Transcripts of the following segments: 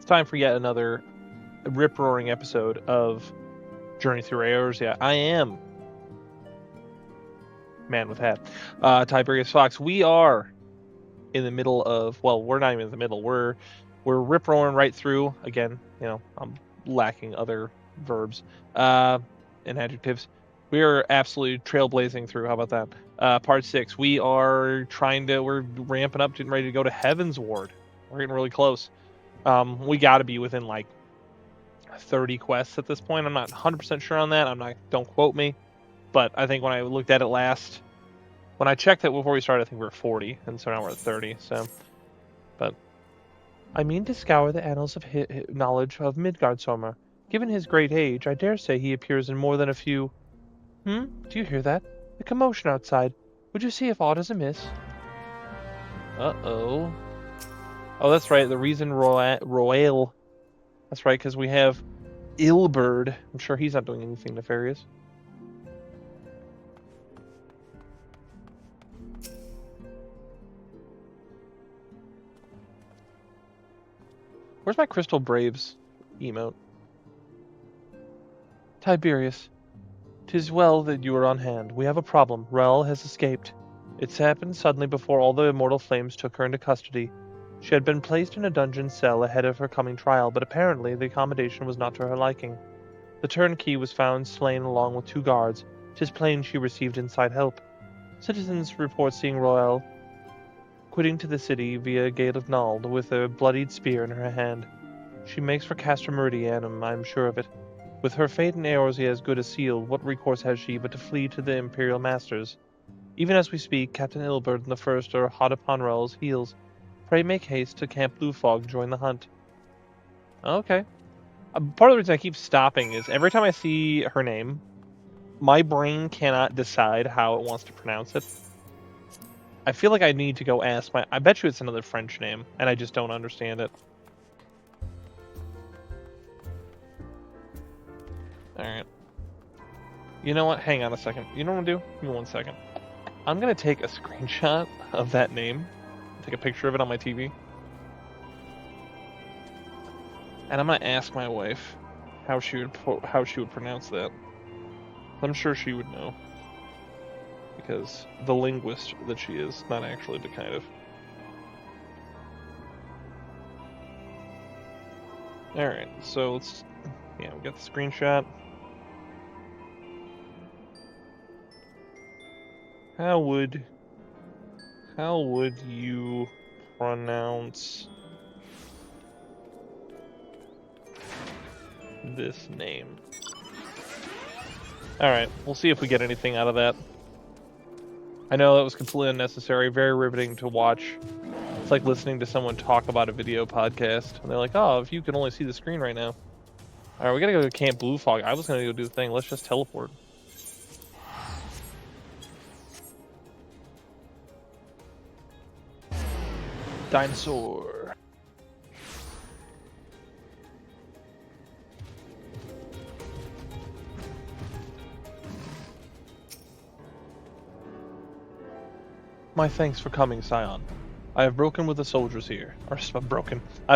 time for yet another rip-roaring episode of Journey Through Eorzea. I am Man with Hat, Tiberius Fox. We are in the middle of, well, we're not even in the middle. We're rip-roaring right through. Again, I'm lacking other verbs and adjectives. We are absolutely trailblazing through. How about that? Part 6. We're ramping up, getting ready to go to Heaven's Ward. We're getting really close. We got to be within like 30 quests at this point. I'm not 100% sure on that. Don't quote me, but I think when I looked at it last, when I checked it before we started, I think we were 40, and so now we're at 30. But I mean to scour the annals of knowledge of Midgardsormr. Given his great age, I dare say he appears in more than a few. Do you hear that? The commotion outside. Would you see if aught is amiss? Uh-oh. Oh, that's right. The reason Royale. That's right, because we have Ilberd. I'm sure he's not doing anything nefarious. Where's my Crystal Braves emote? Tiberius, 'tis well that you are on hand. We have a problem. Rel has escaped. It's happened suddenly before all the immortal flames took her into custody. She had been placed in a dungeon cell ahead of her coming trial, but apparently the accommodation was not to her liking. The turnkey was found slain along with 2 guards. 'Tis plain she received inside help. Citizens report seeing Royale quitting to the city via Gate of Nald with a bloodied spear in her hand. She makes for Castra Meridianum, I am sure of it. With her fate in Eorzea as good as sealed, what recourse has she but to flee to the Imperial Masters? Even as we speak, Captain Ilberd and the First are hot upon Rel's heels. Pray make haste to Camp Blue Fog, join the hunt. Okay. Part of the reason I keep stopping is every time I see her name, my brain cannot decide how it wants to pronounce it. I feel like I need to go ask I bet you it's another French name, and I just don't understand it. Alright. You know what? Hang on a second. You know what I'm gonna do? Give me 1 second. I'm gonna take a screenshot of that name, take a picture of it on my TV, and I'm gonna ask my wife how she would pronounce that. I'm sure she would know, because the linguist that she is, not actually, but kind of. Alright, so let's, we got the screenshot. How would you pronounce this name? Alright, we'll see if we get anything out of that. I know that was completely unnecessary, very riveting to watch. It's like listening to someone talk about a video podcast, and they're like, oh, if you could only see the screen right now. Alright, we gotta go to Camp Blue Fog. I was gonna go do the thing, let's just teleport. Dinosaur. My thanks for coming, Scion. I have broken with the soldiers here. I have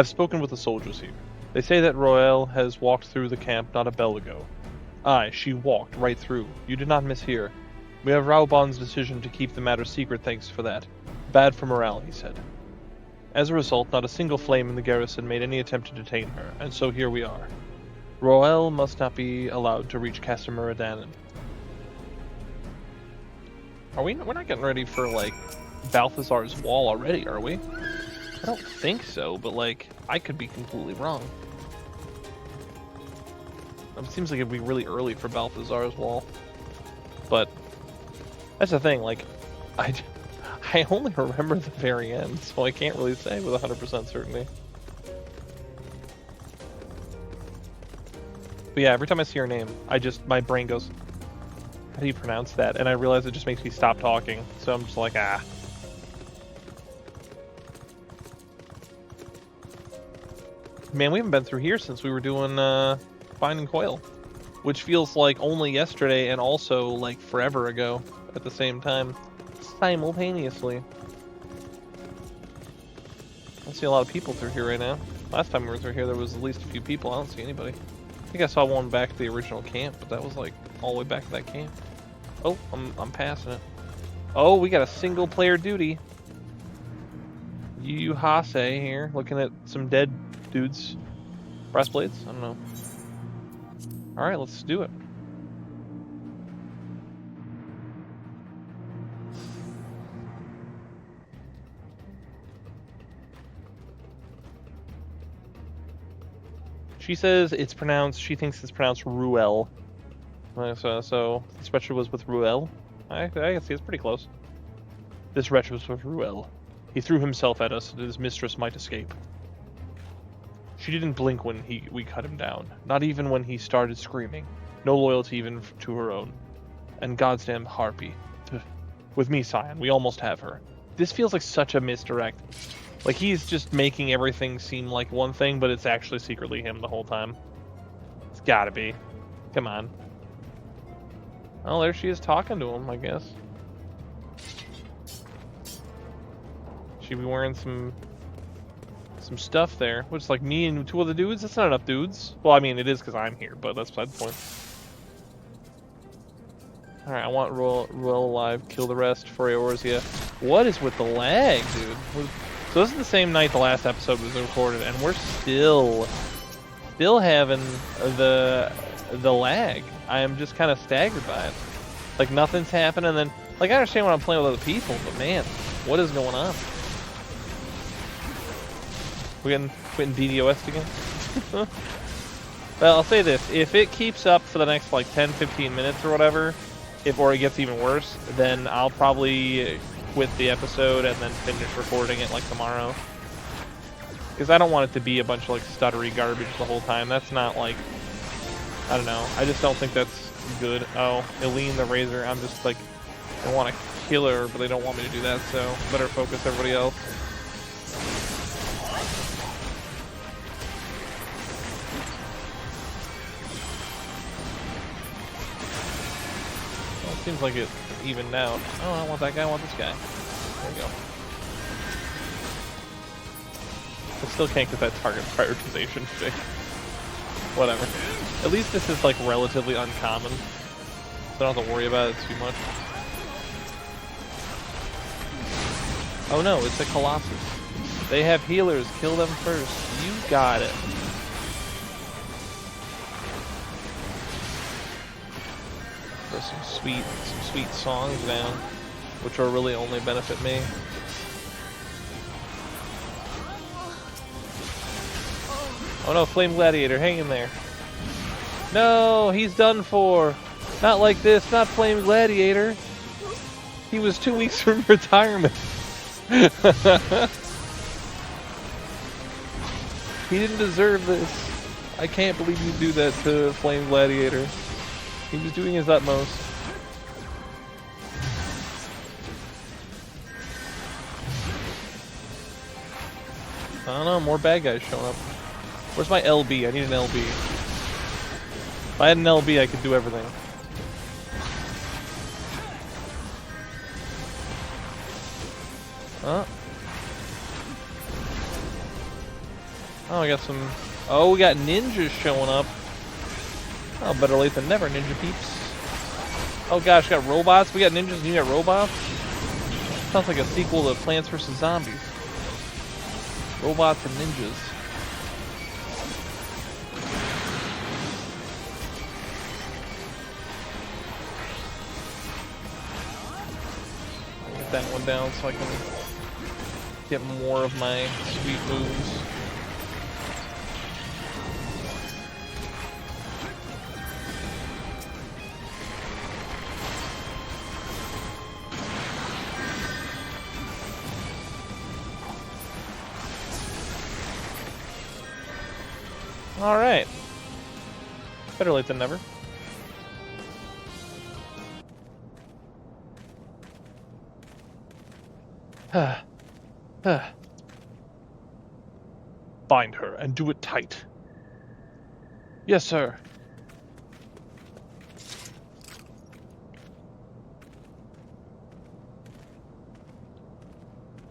spoken with the soldiers here. They say that Royale has walked through the camp not a bell ago. Aye, she walked right through. You did not mishear. We have Raubon's decision to keep the matter secret, thanks for that. Bad for morale, he said. As a result, not a single flame in the garrison made any attempt to detain her, and so here we are. Royale must not be allowed to reach Castra Meridianum. We're not getting ready for, like, Balthazar's Wall already, are we? I don't think so, but, like, I could be completely wrong. It seems like it'd be really early for Balthazar's Wall. But that's the thing, like, I only remember the very end, so I can't really say with 100% certainty. But yeah, every time I see her name, my brain goes, how do you pronounce that? And I realize it just makes me stop talking, so I'm just like, ah. Man, we haven't been through here since we were doing Finding Coil, which feels like only yesterday and also like forever ago at the same time, simultaneously. I see a lot of people through here right now. Last time we were through here, there was at least a few people. I don't see anybody. I think I saw one back at the original camp, but that was like all the way back to that camp. Oh, I'm passing it. Oh, we got a single player duty. Yu Hase here, looking at some dead dudes. Breastplates? I don't know. Alright, let's do it. She says it's pronounced, she thinks it's pronounced Ruel. So this retro was with Ruel? I can see it's pretty close. This wretch was with Ruel. He threw himself at us so that his mistress might escape. She didn't blink when we cut him down, not even when he started screaming. No loyalty even to her own. And goddamn harpy. With me, Scion, we almost have her. This feels like such a misdirect. Like he's just making everything seem like one thing, but it's actually secretly him the whole time. It's gotta be. Come on. Oh, there she is talking to him, I guess. She'd be wearing some stuff there. Which is like me and 2 other dudes? That's not enough dudes. Well, I mean, it is because I'm here, but that's beside the point. Alright, I want Ruel alive, kill the rest for Eorzea. What is with the lag, dude? So this is the same night the last episode was recorded, and we're still having the lag. I am just kind of staggered by it. Like nothing's happening, and then like I understand when I'm playing with other people, but man, what is going on? We getting DDoS again? Well, I'll say this: if it keeps up for the next like 10-15 minutes or whatever, or it gets even worse, then I'll probably quit the episode and then finish recording it like tomorrow. Because I don't want it to be a bunch of like stuttery garbage the whole time. That's not like, I don't know. I just don't think that's good. Oh, Eileen the Razor. I'm just like, I want to kill her, but they don't want me to do that, so better focus everybody else. Well, it seems like it evened out. Oh, I don't want that guy, I want this guy. There we go. I still can't get that target prioritization fixed. Whatever. At least this is like relatively uncommon, so I don't have to worry about it too much. Oh no, it's a Colossus. They have healers, kill them first. You got it. There's some sweet songs down, which will really only benefit me. Oh no, Flame Gladiator, hang in there. No, he's done for. Not like this, not Flame Gladiator. He was 2 weeks from retirement. He didn't deserve this. I can't believe you do that to Flame Gladiator. He was doing his utmost. I don't know, more bad guys showing up. Where's my LB? I need an LB. If I had an LB, I could do everything. Huh? Oh, I got some... Oh, we got ninjas showing up. Oh, better late than never, ninja peeps. Oh gosh, got robots? We got ninjas and you got robots? Sounds like a sequel to Plants vs. Zombies. Robots and ninjas. I'll get that one down so I can get more of my sweet moves. Alright. Better late than never. Bind her and do it tight. Yes, sir.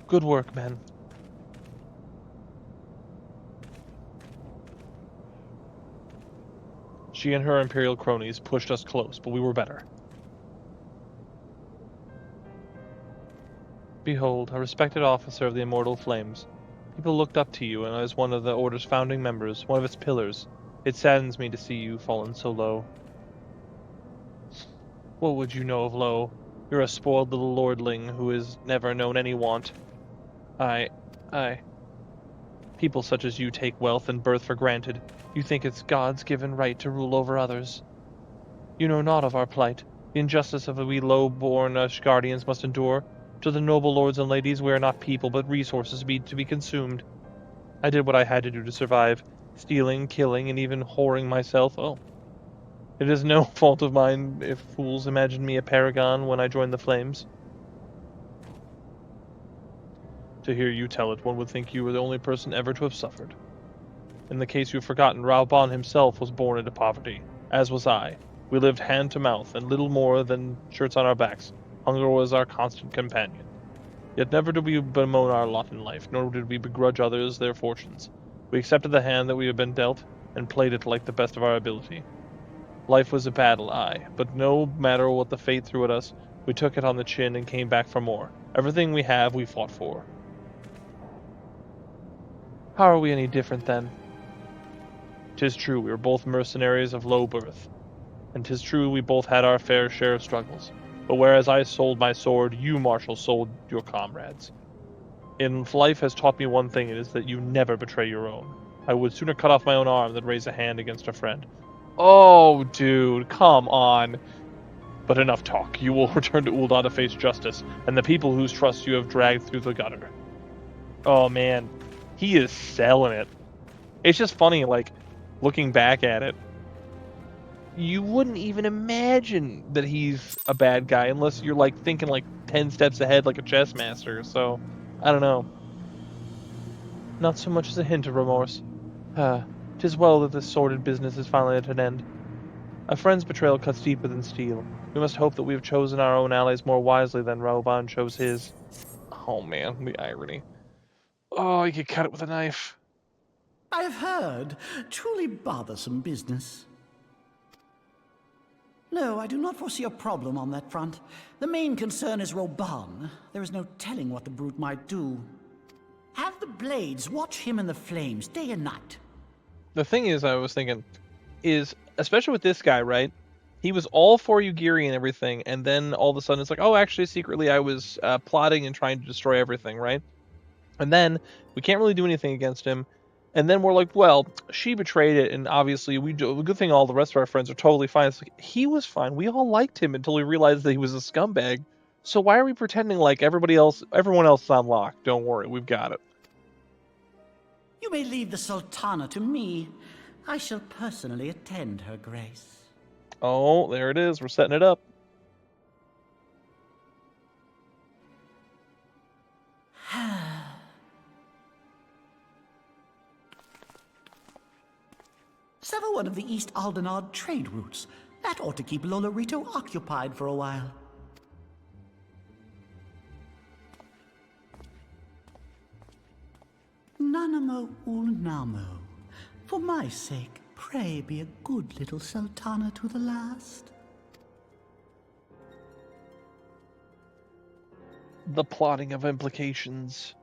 Good work, men. She and her Imperial cronies pushed us close, but we were better. Behold, a respected officer of the Immortal Flames. People looked up to you, and as one of the Order's founding members, one of its pillars, it saddens me to see you fallen so low. What would you know of low? You're a spoiled little lordling who has never known any want. I... People such as you take wealth and birth for granted. You think it's God's given right to rule over others. You know not of our plight. The injustice of the we low-born guardians must endure. To the noble lords and ladies, we are not people, but resources to be consumed. I did what I had to do to survive. Stealing, killing, and even whoring myself. Oh. It is no fault of mine if fools imagined me a paragon when I joined the Flames. To hear you tell it, one would think you were the only person ever to have suffered. In the case you've forgotten, Raoban himself was born into poverty, as was I. We lived hand to mouth, and little more than shirts on our backs. Hunger was our constant companion. Yet never did we bemoan our lot in life, nor did we begrudge others their fortunes. We accepted the hand that we had been dealt, and played it like the best of our ability. Life was a battle, aye, but no matter what the fate threw at us, we took it on the chin and came back for more. Everything we have, we fought for. How are we any different, then? 'Tis true, we were both mercenaries of low birth, and 'tis true we both had our fair share of struggles. But whereas I sold my sword, you, Marshal, sold your comrades. In life has taught me one thing, it is that you never betray your own. I would sooner cut off my own arm than raise a hand against a friend. Oh, dude, come on. But enough talk. You will return to Ul'dah to face justice, and the people whose trust you have dragged through the gutter. Oh, man. He is selling it. It's just funny, like, looking back at it. You wouldn't even imagine that he's a bad guy unless you're, like, thinking, like, 10 steps ahead like a chess master, so, I don't know. Not so much as a hint of remorse. 'Tis well that this sordid business is finally at an end. A friend's betrayal cuts deeper than steel. We must hope that we have chosen our own allies more wisely than Raoban chose his. Oh man, the irony. Oh, you could cut it with a knife. I have heard. Truly bothersome business. No, I do not foresee a problem on that front. The main concern is Raoban. There is no telling what the brute might do. Have the Blades watch him in the flames day and night. The thing is, I was thinking, is, especially with this guy, right? He was all for Ugiri and everything, and then all of a sudden it's like, oh, actually, secretly I was plotting and trying to destroy everything, right? And then we can't really do anything against him. And then we're like, well, she betrayed it, and obviously we do. A good thing all the rest of our friends are totally fine. It's like, he was fine. We all liked him until we realized that he was a scumbag. So why are we pretending like everyone else is on lock? Don't worry, we've got it. You may leave the Sultana to me. I shall personally attend her grace. Oh, there it is. We're setting it up. Sever one of the East Aldenard trade routes. That ought to keep Lolorito occupied for a while. Nanamo Ulnamo. For my sake, pray be a good little Sultana to the last. The plotting of implications.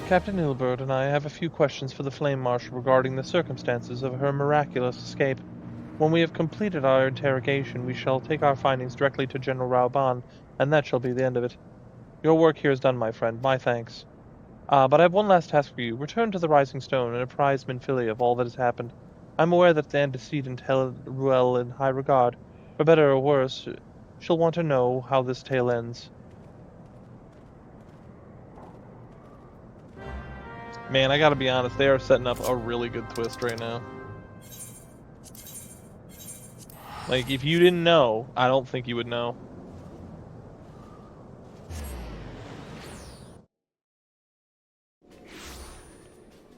Captain Ilberd and I have a few questions for the Flame Marshal regarding the circumstances of her miraculous escape. When we have completed our interrogation, we shall take our findings directly to General Raoban, and that shall be the end of it. Your work here is done, my friend. My thanks. But I have one last task for you. Return to the Rising Stone and apprise Minfilia of all that has happened. I'm aware that the antecedent held Ruel in high regard. For better or worse, she'll want to know how this tale ends. Man, I gotta be honest, they are setting up a really good twist right now. Like, if you didn't know, I don't think you would know.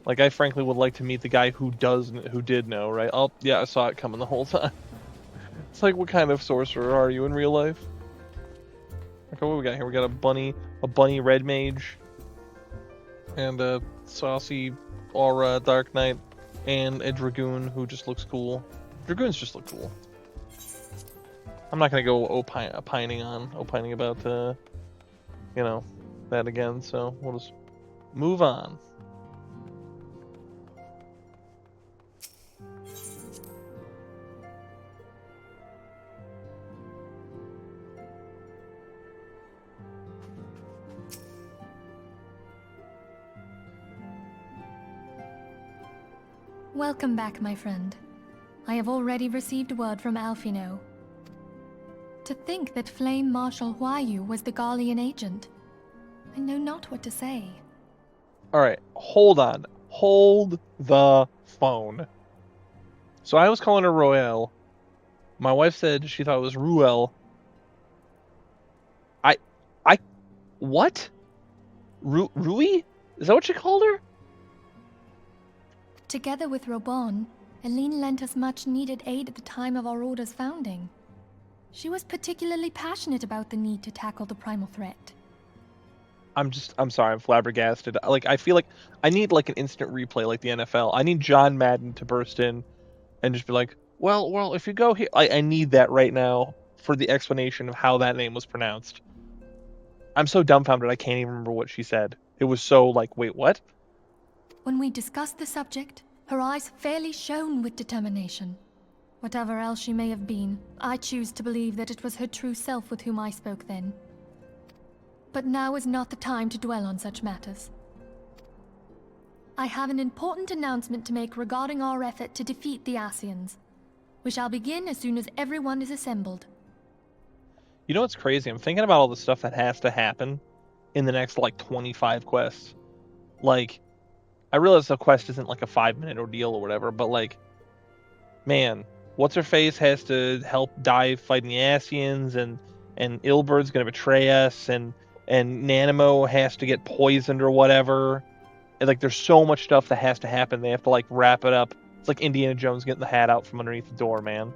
Like, I frankly would like to meet the guy who did know, right? Oh, yeah, I saw it coming the whole time. It's like, what kind of sorcerer are you in real life? Okay, what we got here? We got a bunny red mage, and a saucy aura dark knight, and a dragoon who just looks cool. Dragoons just look cool. I'm not gonna go opining about that again. So we'll just move on. Welcome back, my friend. I have already received word from Alfino. To think that Flame Marshal Huayu was the Garlean agent. I know not what to say. Alright, hold on. Hold the phone. So I was calling her Royale. My wife said she thought it was Ruel. What? Rui? Is that what she called her? Together with Robon, Eline lent us much-needed aid at the time of our Order's founding. She was particularly passionate about the need to tackle the primal threat. I'm sorry, I'm flabbergasted. Like, I feel like I need like an instant replay like the NFL. I need John Madden to burst in and just be like, well, if you go here, I need that right now for the explanation of how that name was pronounced. I'm so dumbfounded I can't even remember what she said. It was so like, wait, what? When we discussed the subject, her eyes fairly shone with determination. Whatever else she may have been, I choose to believe that it was her true self with whom I spoke then. But now is not the time to dwell on such matters. I have an important announcement to make regarding our effort to defeat the Asians. We shall begin as soon as everyone is assembled. You know what's crazy? I'm thinking about all the stuff that has to happen in the next, like, 25 quests. Like, I realize the quest isn't, like, a 5-minute ordeal or whatever, but, like, man, What's-Her-Face has to help die fighting the Asians, and Ilberd's gonna betray us, and Nanimo has to get poisoned or whatever. And, like, there's so much stuff that has to happen. They have to, like, wrap it up. It's like Indiana Jones getting the hat out from underneath the door, man.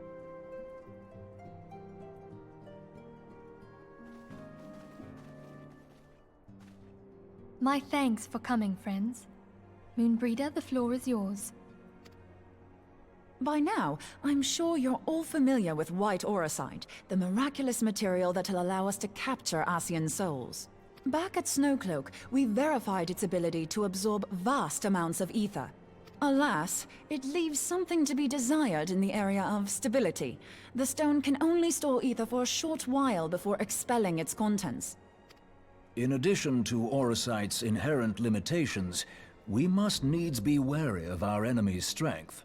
My thanks for coming, friends. Moonbreeder, the floor is yours. By now, I'm sure you're all familiar with White Auracite, the miraculous material that'll allow us to capture Asian souls. Back at Snowcloak, we verified its ability to absorb vast amounts of ether. Alas, it leaves something to be desired in the area of stability. The stone can only store ether for a short while before expelling its contents. In addition to Auracite's inherent limitations, we must needs be wary of our enemy's strength.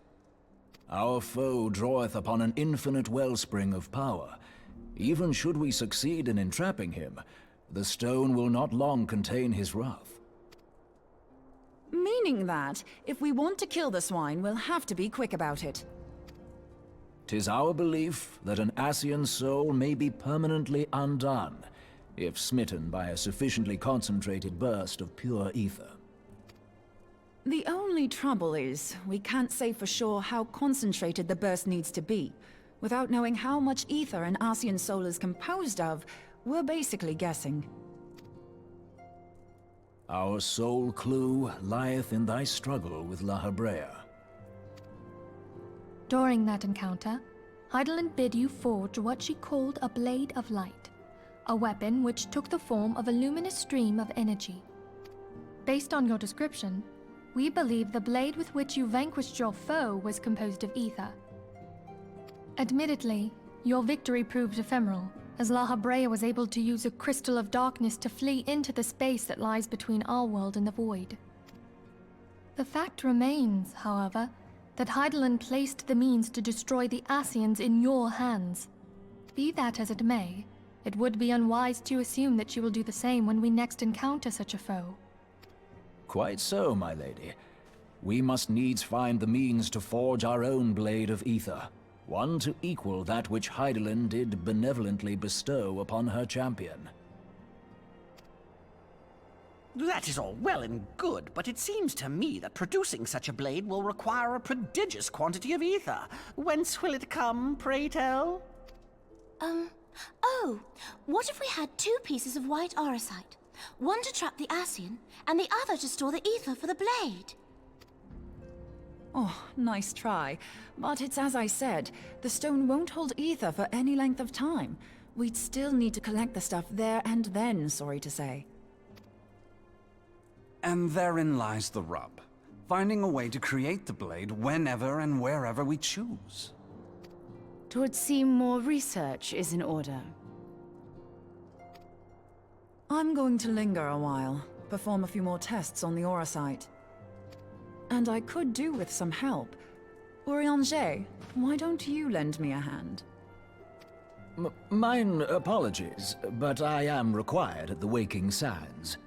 Our foe draweth upon an infinite wellspring of power. Even should we succeed in entrapping him, the stone will not long contain his wrath. Meaning that, if we want to kill the swine, we'll have to be quick about it. 'Tis our belief that an Asian soul may be permanently undone, if smitten by a sufficiently concentrated burst of pure ether. The only trouble is, we can't say for sure how concentrated the burst needs to be. Without knowing how much ether an Asian soul is composed of, we're basically guessing. Our sole clue lieth in thy struggle with La Habrea. During that encounter, Heidelin bid you forge what she called a Blade of Light, a weapon which took the form of a luminous stream of energy. Based on your description, we believe the blade with which you vanquished your foe was composed of ether. Admittedly, your victory proved ephemeral, as La Habrea was able to use a crystal of darkness to flee into the space that lies between our world and the void. The fact remains, however, that Heidelin placed the means to destroy the Asians in your hands. Be that as it may, it would be unwise to assume that she will do the same when we next encounter such a foe. Quite so, my lady. We must needs find the means to forge our own blade of ether, one to equal that which Heidelin did benevolently bestow upon her champion. That is all well and good, but it seems to me that producing such a blade will require a prodigious quantity of ether. Whence will it come, pray tell? Oh, what if we had 2 pieces of white orosite? One to trap the Ascian, and the other to store the ether for the blade. Oh, nice try. But it's as I said, the stone won't hold ether for any length of time. We'd still need to collect the stuff there and then, sorry to say. And therein lies the rub. Finding a way to create the blade whenever and wherever we choose. Twould seem more research is in order. I'm going to linger a while, perform a few more tests on the Orosite. And I could do with some help. Eorzea, why don't you lend me a hand? Mine apologies, but I am required at the Waking Sands.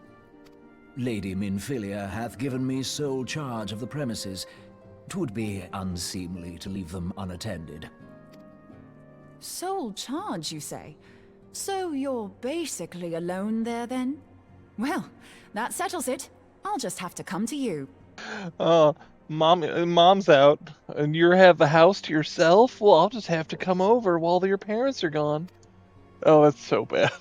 Lady Minfilia hath given me sole charge of the premises. 'Twould be unseemly to leave them unattended. Sole charge, you say? So you're basically alone there, then? Well, that settles it. I'll just have to come to you. Mom's out, and you have the house to yourself? Well, I'll just have to come over while your parents are gone. Oh, that's so bad.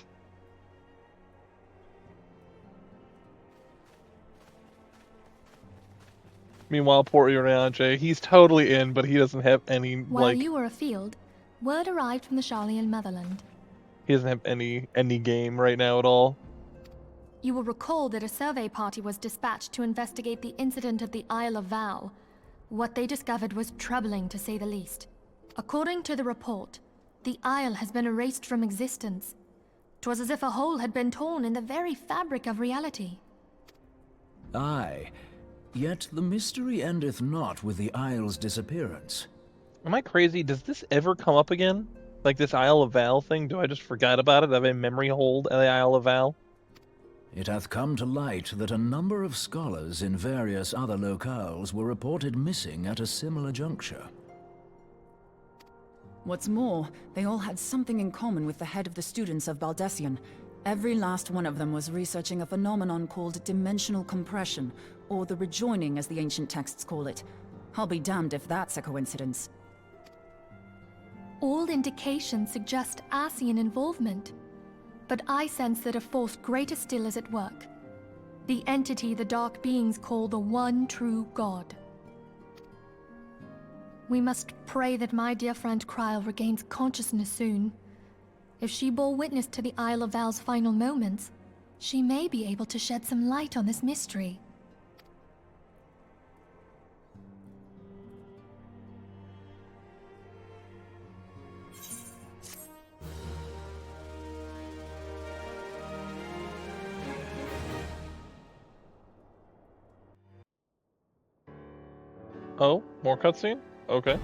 Meanwhile, poor Eorzea, he's totally in, but he doesn't have any, While you were afield, word arrived from the Sharlayan motherland. he doesn't have any game right now at all. You will recall that a survey party was dispatched to investigate the incident at the Isle of Val. What they discovered was troubling, to say the least. According to the report, the Isle has been erased from existence. 'Twas as if a hole had been torn in the very fabric of reality. Aye, yet the mystery endeth not with the Isle's disappearance. Am I crazy? Does this ever come up again? Like this Isle of Val thing? Do I just forget about it? Have a memory hold at the Isle of Val? It hath come to light that a number of scholars in various other locales were reported missing at a similar juncture. What's more, they all had something in common with the head of the students of Baldessian. Every last one of them was researching a phenomenon called dimensional compression, or the rejoining as the ancient texts call it. I'll be damned if that's a coincidence. All indications suggest Ascian involvement, but I sense that a force greater still is at work. The entity the Dark Beings call the One True God. We must pray that my dear friend Kryl regains consciousness soon. If she bore witness to the Isle of Val's final moments, she may be able to shed some light on this mystery. Oh, more cutscene? Okay.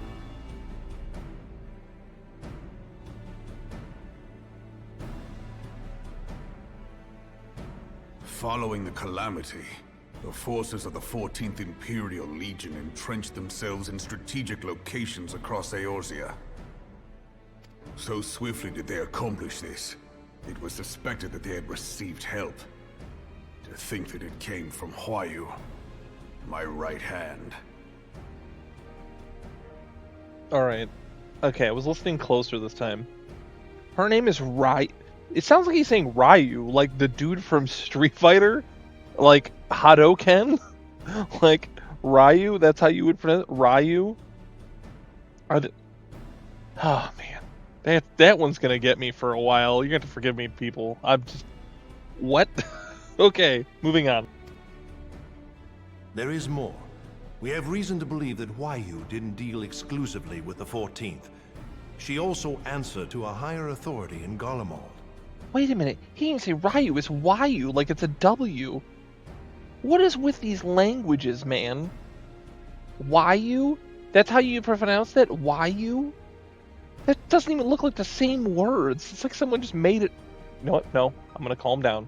Following the calamity, the forces of the 14th Imperial Legion entrenched themselves in strategic locations across Eorzea. So swiftly did they accomplish this, it was suspected that they had received help. To think that it came from Huayu, my right hand. Alright. Okay, I was listening closer this time. Her name is Rai. It sounds like he's saying Ryu, like the dude from Street Fighter? Like Hadoken? Like Ryu? That's how you would pronounce it? Ryu? Oh man. That one's gonna get me for a while. You're gonna have to forgive me, people. I'm just... What? Okay, moving on. There is more. We have reason to believe that Huayu didn't deal exclusively with the 14th. She also answered to a higher authority in Garlemald. Wait a minute, he didn't say Ryu, it's Wayu, like it's a W. What is with these languages, man? Wayu? That's how you pronounce that? Wayu? That doesn't even look like the same words. It's like someone just made it... You know what? No, I'm gonna calm down.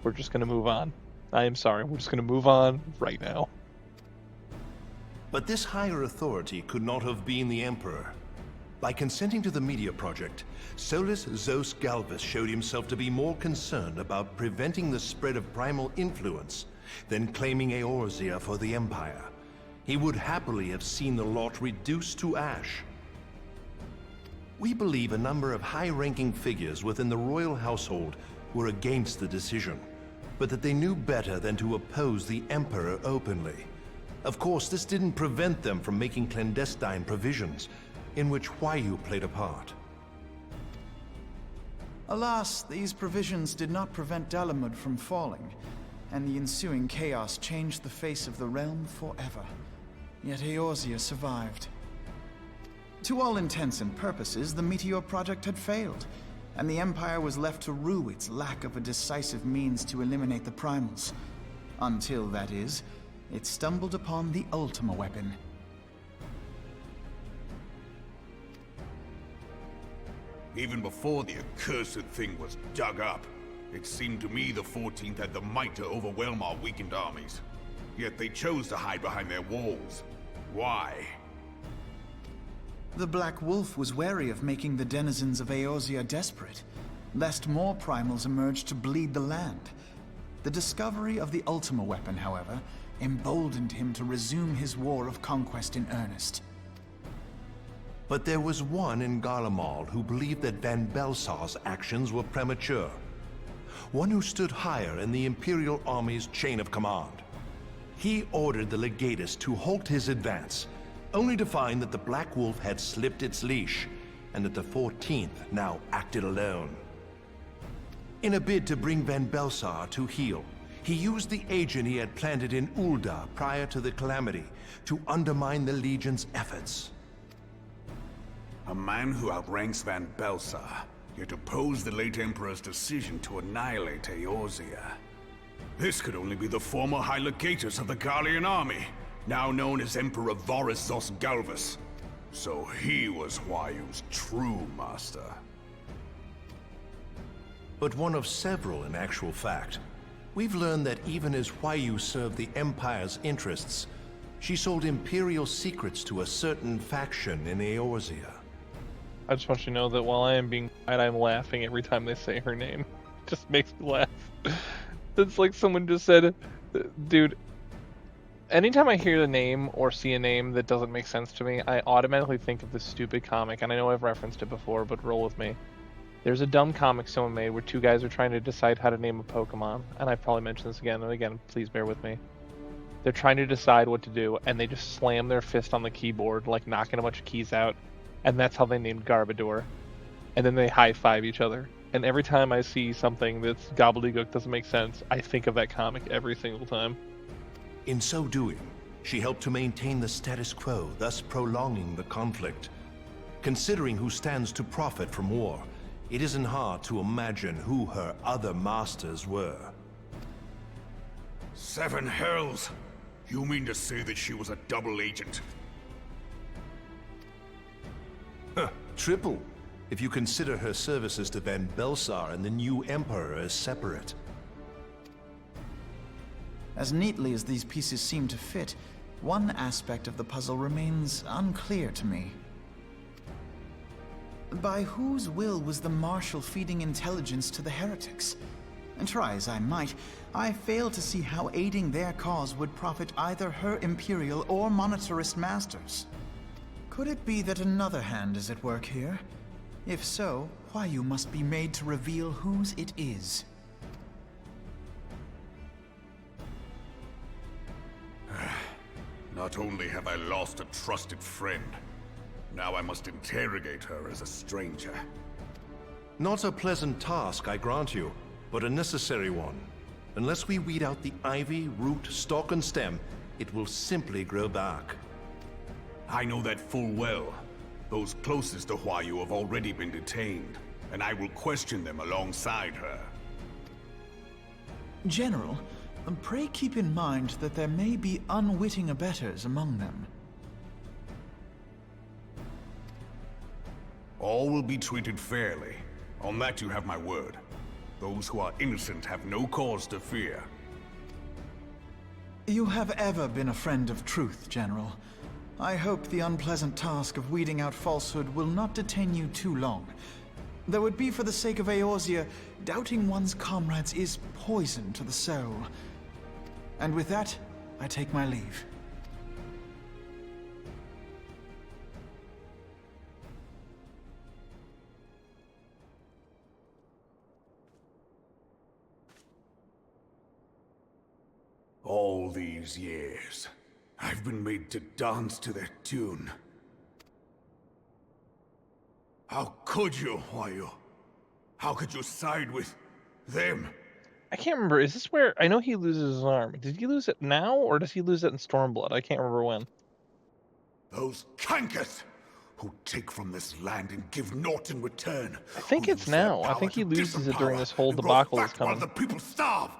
We're just gonna move on. I am sorry, we're just gonna move on right now. But this higher authority could not have been the Emperor. By consenting to the media project, Solus Zos Galvus showed himself to be more concerned about preventing the spread of primal influence than claiming Eorzea for the Empire. He would happily have seen the lot reduced to ash. We believe a number of high-ranking figures within the royal household were against the decision, but that they knew better than to oppose the Emperor openly. Of course, this didn't prevent them from making clandestine provisions, in which Huayu played a part. Alas, these provisions did not prevent Dalamud from falling, and the ensuing chaos changed the face of the realm forever. Yet Eorzea survived. To all intents and purposes, the Meteor Project had failed, and the Empire was left to rue its lack of a decisive means to eliminate the Primals. Until, that is, it stumbled upon the Ultima weapon. Even before the accursed thing was dug up, it seemed to me the 14th had the might to overwhelm our weakened armies. Yet they chose to hide behind their walls. Why? The Black Wolf was wary of making the denizens of Eorzea desperate, lest more primals emerge to bleed the land. The discovery of the Ultima weapon, however, emboldened him to resume his war of conquest in earnest. But there was one in Garlemald who believed that Van Belsar's actions were premature. One who stood higher in the Imperial Army's chain of command. He ordered the Legatus to halt his advance, only to find that the Black Wolf had slipped its leash, and that the 14th now acted alone. In a bid to bring Van Belsar to heel, he used the agent he had planted in Ul'dah prior to the Calamity to undermine the Legion's efforts. A man who outranks Van Belsar, yet opposed the late Emperor's decision to annihilate Eorzea. This could only be the former High Legatus of the Garlean army, now known as Emperor Varus Zos Galvus. So he was Huayu's true master. But one of several in actual fact. We've learned that even as Huayu served the Empire's interests, she sold Imperial secrets to a certain faction in Eorzea. I just want you to know that while I am being quiet, I'm laughing every time they say her name. It just makes me laugh. It's like someone just said, dude, anytime I hear the name or see a name that doesn't make sense to me, I automatically think of this stupid comic, and I know I've referenced it before, but roll with me. There's a dumb comic someone made where two guys are trying to decide how to name a Pokemon, and I've probably mentioned this again and again, please bear with me. They're trying to decide what to do, and they just slam their fist on the keyboard, like knocking a bunch of keys out, and that's how they named Garbodor. And then they high-five each other. And every time I see something that's gobbledygook doesn't make sense, I think of that comic every single time. In so doing, she helped to maintain the status quo, thus prolonging the conflict. Considering who stands to profit from war, it isn't hard to imagine who her other masters were. Seven hells! You mean to say that she was a double agent? Huh, triple, if you consider her services to Van Belsar and the new Emperor as separate. As neatly as these pieces seem to fit, one aspect of the puzzle remains unclear to me. By whose will was the Marshal feeding intelligence to the heretics? And try as I might, I fail to see how aiding their cause would profit either her Imperial or Monetarist masters. Could it be that another hand is at work here? If so, Huayu must be made to reveal whose it is. Not only have I lost a trusted friend, now I must interrogate her as a stranger. Not a pleasant task, I grant you, but a necessary one. Unless we weed out the ivy, root, stalk, and stem, it will simply grow back. I know that full well. Those closest to Huayu have already been detained, and I will question them alongside her. General, pray keep in mind that there may be unwitting abettors among them. All will be treated fairly. On that you have my word. Those who are innocent have no cause to fear. You have ever been a friend of truth, General. I hope the unpleasant task of weeding out falsehood will not detain you too long. Though it be for the sake of Eorzea, doubting one's comrades is poison to the soul. And with that, I take my leave. All these years, I've been made to dance to their tune. How could you, Huayu? How could you side with them? I can't remember. Is this where... I know he loses his arm. Did he lose it now, or does he lose it in Stormblood? I can't remember when. Those cankers who take from this land and give naught in return. I think it's now. I think he loses it during this whole debacle that's coming. While the people starve.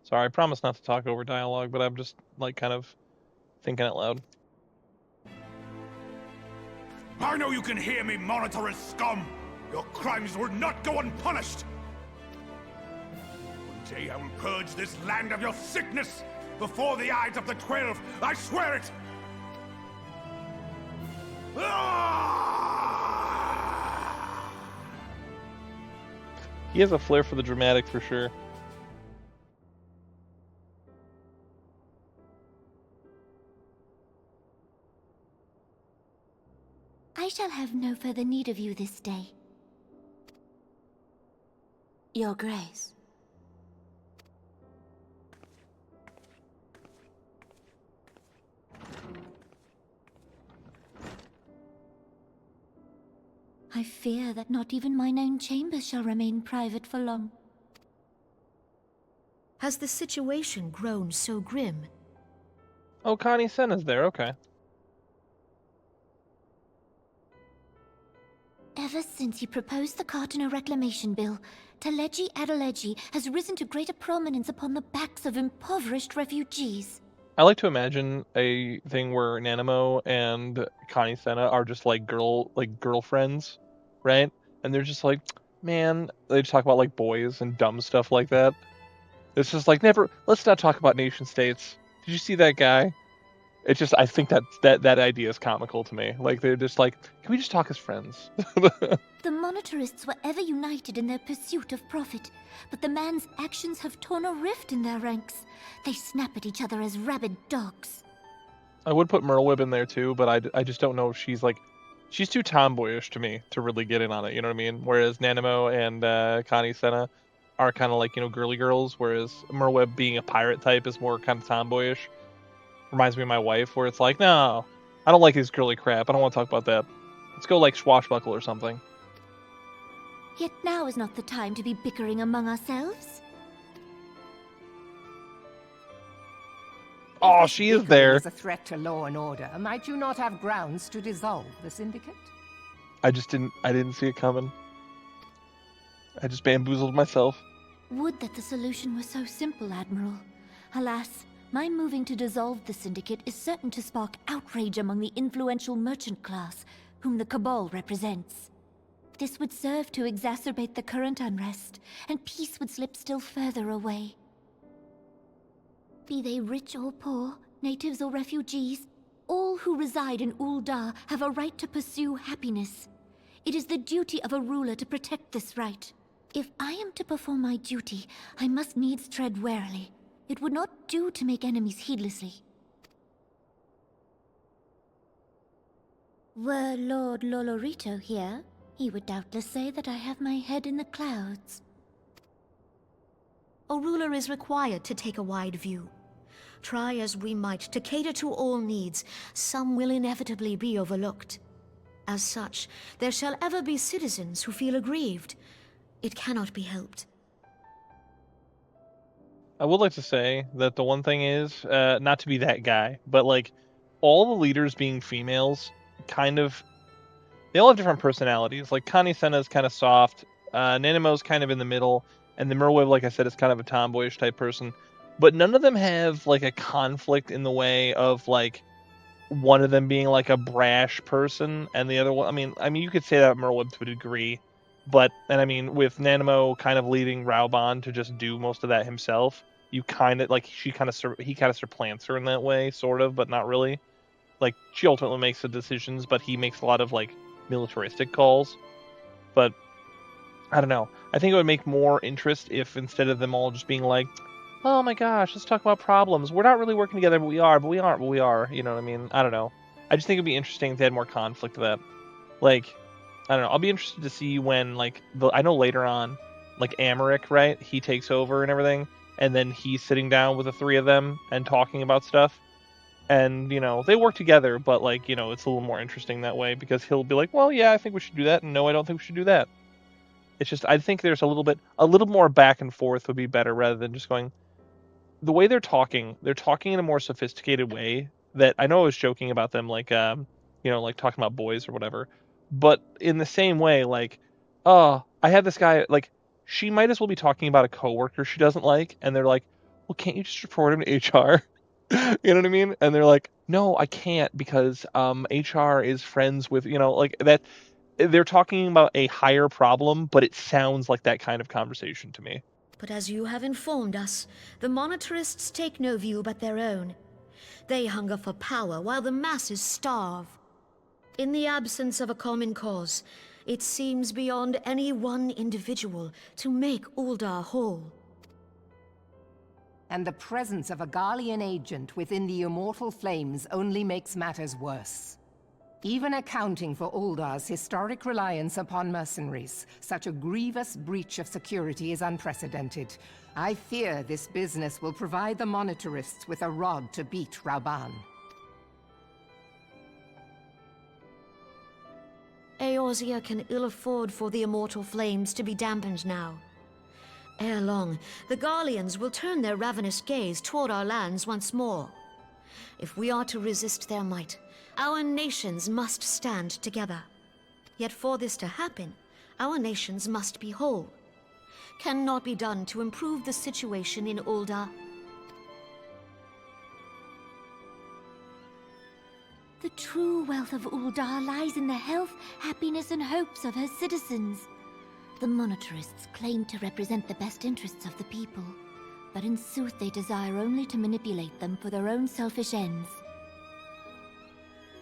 Sorry, I promise not to talk over dialogue, but I'm just, like, kind of thinking out loud. I know you can hear me, monitorous scum! Your crimes will not go unpunished! One day I will purge this land of your sickness! Before the eyes of the 12, I swear it! He has a flair for the dramatic, for sure. I shall have no further need of you this day. Your Grace. I fear that not even mine own chambers shall remain private for long. Has the situation grown so grim? Oh, Connie Senna's there, okay. Ever since he proposed the Cardinal Reclamation Bill, Teleji Adeleji has risen to greater prominence upon the backs of impoverished refugees. I like to imagine a thing where Nanamo and Connie Senna are just like girlfriends, right? And they're just like, man, they just talk about like boys and dumb stuff like that. It's just like, let's not talk about nation states. Did you see that guy? It's just, I think that idea is comical to me. Like, they're just like, can we just talk as friends? The Monetarists were ever united in their pursuit of profit, but the man's actions have torn a rift in their ranks. They snap at each other as rabid dogs. I would put Merlwyb in there too, but I just don't know if she's too tomboyish to me to really get in on it, you know what I mean? Whereas Nanamo and Connie Senna are kind of like, girly girls, whereas Merlwyb being a pirate type is more kind of tomboyish. Reminds me of my wife, where it's like, no, I don't like his girly crap. I don't want to talk about that. Let's go like Swashbuckle or something. Yet now is not the time to be bickering among ourselves. Oh, she is there. Is a threat to law and order. Might you not have grounds to dissolve the syndicate? I didn't see it coming. I just bamboozled myself. Would that the solution were so simple, Admiral. Alas, my moving to dissolve the syndicate is certain to spark outrage among the influential merchant class, whom the Cabal represents. This would serve to exacerbate the current unrest, and peace would slip still further away. Be they rich or poor, natives or refugees, all who reside in Ul'dah have a right to pursue happiness. It is the duty of a ruler to protect this right. If I am to perform my duty, I must needs tread warily. It would not do to make enemies heedlessly. Were Lord Lolorito here, he would doubtless say that I have my head in the clouds. A ruler is required to take a wide view. Try as we might to cater to all needs, some will inevitably be overlooked. As such, there shall ever be citizens who feel aggrieved. It cannot be helped. I would like to say that the one thing is, not to be that guy, but like, all the leaders being females, they all have different personalities. Like, Connie Senna is kind of soft, Nanamo's kind of in the middle, and the Merlwyb, like I said, is kind of a tomboyish type person. But none of them have, like, a conflict in the way of, like, one of them being, like, a brash person, and the other one, I mean, you could say that Merlwyb to a degree, but, and I mean, with Nanamo kind of leading Raoban to just do most of that himself, you kind of, like, he kind of supplants her in that way, sort of, but not really. Like, she ultimately makes the decisions, but he makes a lot of, like, militaristic calls. But, I don't know. I think it would make more interest if, instead of them all just being like, oh my gosh, let's talk about problems. We're not really working together, but we are, but we aren't, but we are. You know what I mean? I don't know. I just think it'd be interesting if they had more conflict to that. Like, I don't know. I'll be interested to see when, like, I know later on, like, Amaric, right? He takes over and everything. and then he's sitting down with the three of them and talking about stuff. And, they work together, but, like, it's a little more interesting that way, because he'll be like, well, yeah, I think we should do that, and no, I don't think we should do that. It's just, I think there's a little more back and forth would be better, rather than just going, the way they're talking in a more sophisticated way, that I know I was joking about them, like, like talking about boys or whatever, but in the same way, like, oh, I had this guy, like, she might as well be talking about a coworker she doesn't like, and they're like, well, can't you just report him to HR? You know what I mean? And they're like, no, I can't, because HR is friends with, like that. They're talking about a higher problem, but it sounds like that kind of conversation to me. But as you have informed us, the monetarists take no view but their own. They hunger for power while the masses starve. In the absence of a common cause, it seems beyond any one individual to make Uldar whole. And the presence of a Garlean agent within the Immortal Flames only makes matters worse. Even accounting for Uldar's historic reliance upon mercenaries, such a grievous breach of security is unprecedented. I fear this business will provide the monetarists with a rod to beat Rauban. Eorzea can ill afford for the Immortal Flames to be dampened now. Ere long, the Garleans will turn their ravenous gaze toward our lands once more. If we are to resist their might, our nations must stand together. Yet for this to happen, our nations must be whole. Cannot be done to improve the situation in Uldar. The true wealth of Uldar lies in the health, happiness, and hopes of her citizens. The monetarists claim to represent the best interests of the people, but in sooth they desire only to manipulate them for their own selfish ends.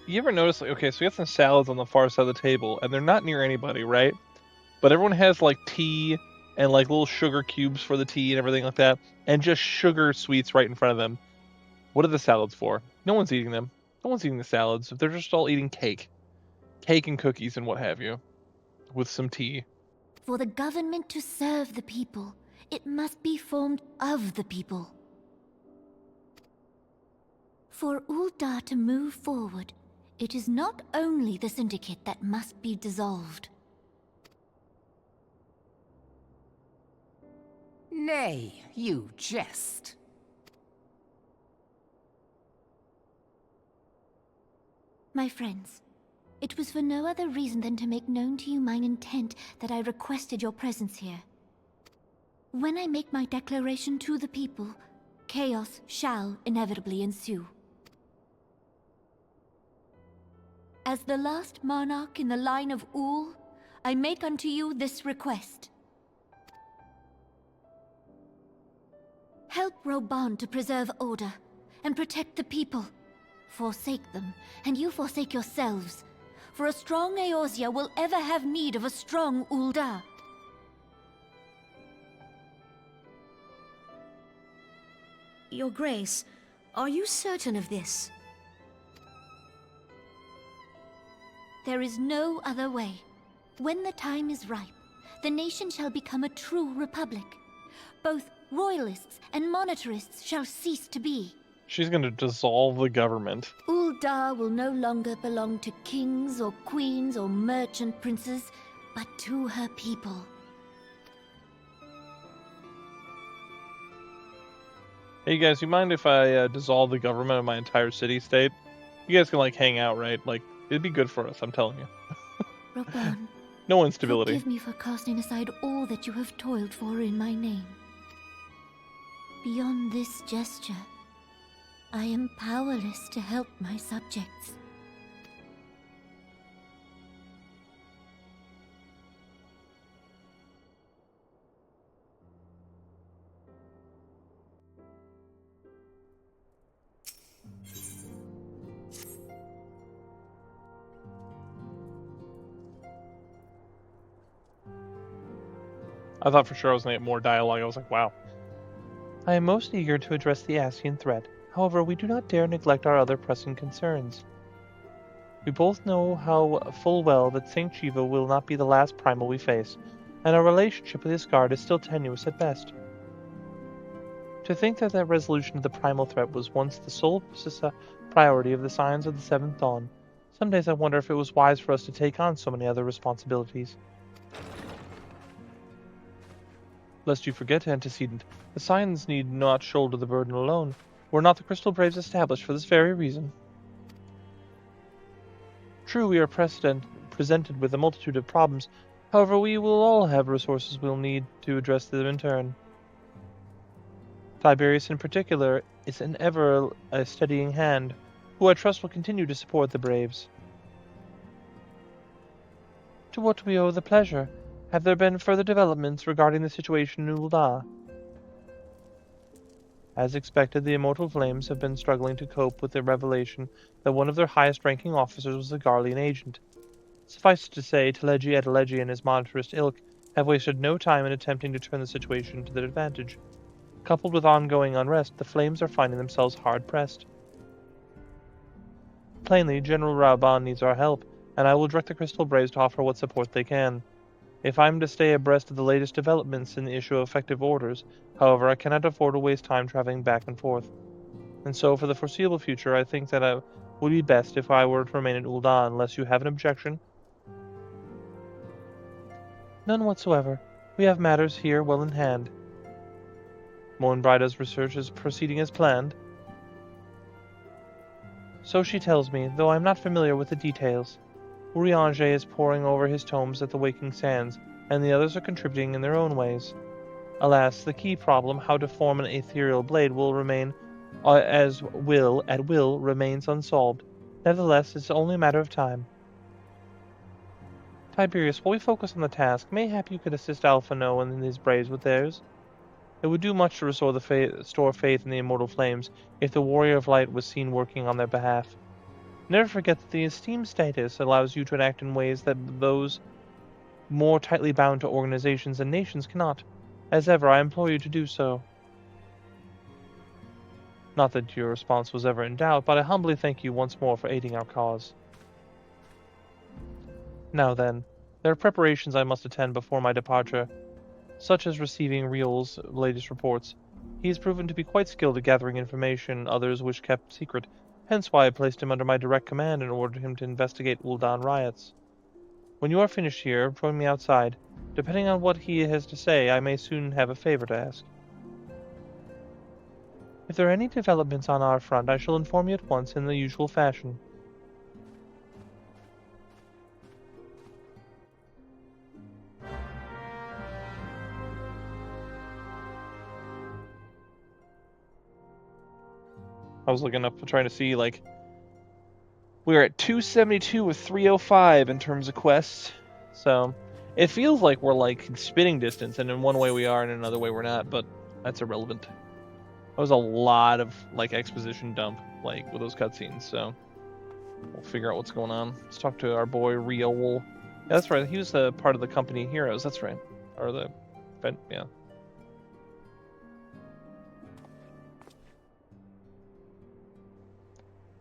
You ever notice, like, okay, so we got some salads on the far side of the table, and they're not near anybody, right? But everyone has, like, tea and, like, little sugar cubes for the tea and everything like that, and just sugar sweets right in front of them. What are the salads for? No one's eating them. No one's eating the salads. They're just all eating cake. Cake and cookies and what have you. With some tea. For the government to serve the people, it must be formed of the people. For Uldar to move forward, it is not only the Syndicate that must be dissolved. Nay, you jest. My friends, it was for no other reason than to make known to you mine intent that I requested your presence here. When I make my declaration to the people, chaos shall inevitably ensue. As the last monarch in the line of Ul, I make unto you this request. Help Rauban to preserve order and protect the people. Forsake them, and you forsake yourselves. For a strong Eorzea will ever have need of a strong Uldar. Your Grace, are you certain of this? There is no other way. When the time is ripe, the nation shall become a true republic. Both royalists and monetarists shall cease to be. She's going to dissolve the government. Uldar will no longer belong to kings or queens or merchant princes, but to her people. Hey, you guys, you mind if I dissolve the government of my entire city-state? You guys can, like, hang out, right? Like, it'd be good for us, I'm telling you. Rauban, no instability. Forgive me for casting aside all that you have toiled for in my name. Beyond this gesture, I am powerless to help my subjects. I thought for sure I was going to get more dialogue. I was like, wow. I am most eager to address the Ascian threat. However, we do not dare neglect our other pressing concerns. We both know how full well that St. Shiva will not be the last primal we face, and our relationship with his guard is still tenuous at best. To think that resolution of the primal threat was once the sole priority of the Scions of the Seventh Dawn. Some days I wonder if it was wise for us to take on so many other responsibilities. Lest you forget, Antecedent, the Scions need not shoulder the burden alone. Were not the Crystal Braves established for this very reason? True, we are presented with a multitude of problems. However, we will all have resources we'll need to address them in turn. Tiberius in particular is an ever steadying hand, who I trust will continue to support the Braves. To what we owe the pleasure. Have there been further developments regarding the situation in Ul'dah? As expected, the Immortal Flames have been struggling to cope with the revelation that one of their highest-ranking officers was a Garlean agent. Suffice it to say, Teleji Adeleji and his monetarist ilk have wasted no time in attempting to turn the situation to their advantage. Coupled with ongoing unrest, the Flames are finding themselves hard-pressed. Plainly, General Raoban needs our help, and I will direct the Crystal Braves to offer what support they can. If I am to stay abreast of the latest developments in the issue of effective orders, however, I cannot afford to waste time traveling back and forth. And so, for the foreseeable future, I think that it would be best if I were to remain in Ul'dah, unless you have an objection. None whatsoever. We have matters here well in hand. Moenbryda's research is proceeding as planned. So she tells me, though I am not familiar with the details. Urianger is poring over his tomes at the Waking Sands, and the others are contributing in their own ways. Alas, the key problem, how to form an ethereal blade, will remain at will remains unsolved. Nevertheless, it's only a matter of time. Tiberius, while we focus on the task, mayhap you could assist Alpha No and his Braves with theirs? It would do much to restore faith in the Immortal Flames if the Warrior of Light was seen working on their behalf. Never forget that the esteemed status allows you to act in ways that those more tightly bound to organizations and nations cannot. As ever, I implore you to do so. Not that your response was ever in doubt, but I humbly thank you once more for aiding our cause. Now then, there are preparations I must attend before my departure, such as receiving Riol's latest reports. He has proven to be quite skilled at gathering information others wish kept secret, hence why I placed him under my direct command and ordered him to investigate Ul'dah riots. When you are finished here, join me outside. Depending on what he has to say, I may soon have a favor to ask. If there are any developments on our front, I shall inform you at once in the usual fashion. I was looking up, trying to see, like, we're at 272 with 305 in terms of quests, so it feels like we're, like, spitting distance, and in one way we are, and in another way we're not, but that's irrelevant. That was a lot of, like, exposition dump, like, with those cutscenes, so we'll figure out what's going on. Let's talk to our boy, Riol. Yeah, that's right, he was a part of the company Heroes, that's right. Or the, yeah.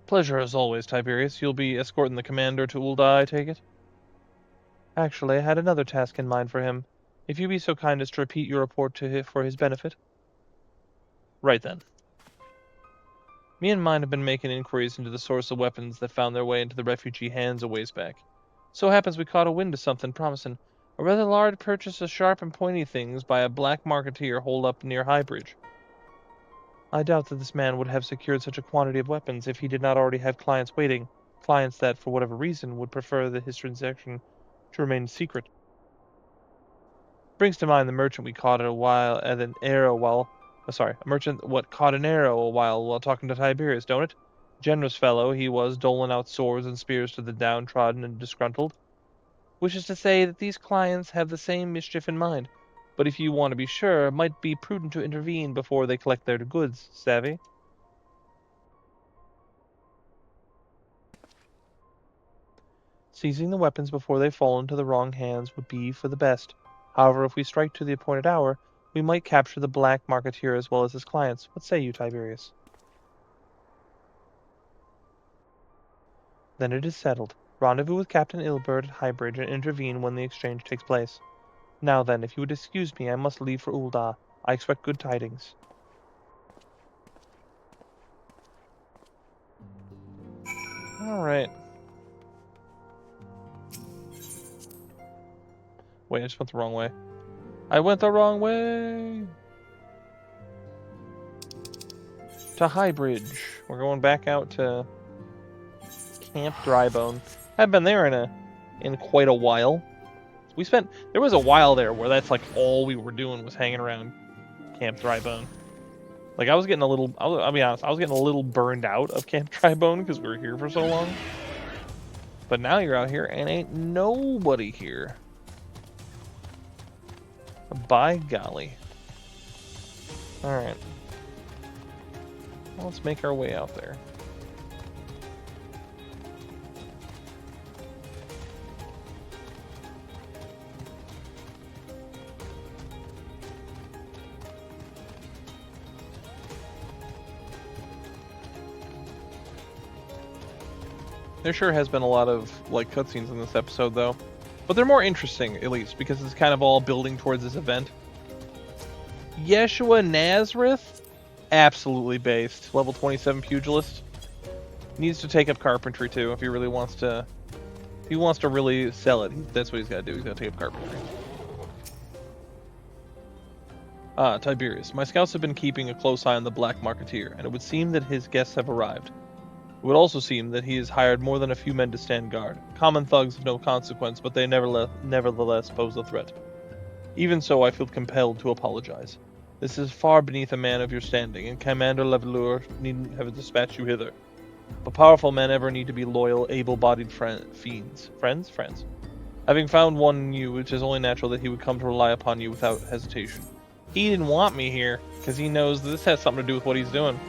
Pleasure as always, Tiberius. You'll be escorting the commander to Ul'dah, I take it? Actually, I had another task in mind for him. If you be so kind as to repeat your report to him for his benefit. Right then. Me and mine have been making inquiries into the source of weapons that found their way into the refugee hands a ways back. So happens we caught a wind of something promising. A rather large purchase of sharp and pointy things by a black marketeer holed up near Highbridge. I doubt that this man would have secured such a quantity of weapons if he did not already have clients waiting, clients that, for whatever reason, would prefer his transaction to remain secret. Brings to mind the merchant we caught a merchant what caught an arrow while talking to Tiberius, don't it? Generous fellow he was, doling out swords and spears to the downtrodden and disgruntled. Which is to say that these clients have the same mischief in mind. But if you want to be sure, it might be prudent to intervene before they collect their goods, savvy? Seizing the weapons before they fall into the wrong hands would be for the best. However, if we strike to the appointed hour, we might capture the black marketeer as well as his clients. What say you, Tiberius? Then it is settled. Rendezvous with Captain Ilberd at Highbridge and intervene when the exchange takes place. Now then, if you would excuse me, I must leave for Ul'dah. I expect good tidings. Alright. Wait, I just went the wrong way. I went the wrong way! To High Bridge. We're going back out to Camp Drybone. I haven't been there in quite a while. There was a while there where that's like all we were doing was hanging around Camp Drybone. Like I was getting a little, I'll be honest, I was getting a little burned out of Camp Drybone because we were here for so long. But now you're out here and ain't nobody here. By golly. Alright. Well, let's make our way out there. There sure has been a lot of like cutscenes in this episode though. But they're more interesting, at least, because it's kind of all building towards this event. Yeshua Nazareth? Absolutely based. Level 27 pugilist. Needs to take up carpentry too if he really wants to. If he wants to really sell it, that's what he's got to do. He's got to take up carpentry. Ah, Tiberius. My scouts have been keeping a close eye on the Black Marketeer, and it would seem that his guests have arrived. It would also seem that he has hired more than a few men to stand guard. Common thugs of no consequence, but they nevertheless pose a threat. Even so, I feel compelled to apologize. This is far beneath a man of your standing, and Commander Leveilleur needn't have dispatched you hither. But powerful men ever need to be loyal, able-bodied fiends. Friends? Friends. Having found one in you, it is only natural that he would come to rely upon you without hesitation. He didn't want me here, because he knows that this has something to do with what he's doing.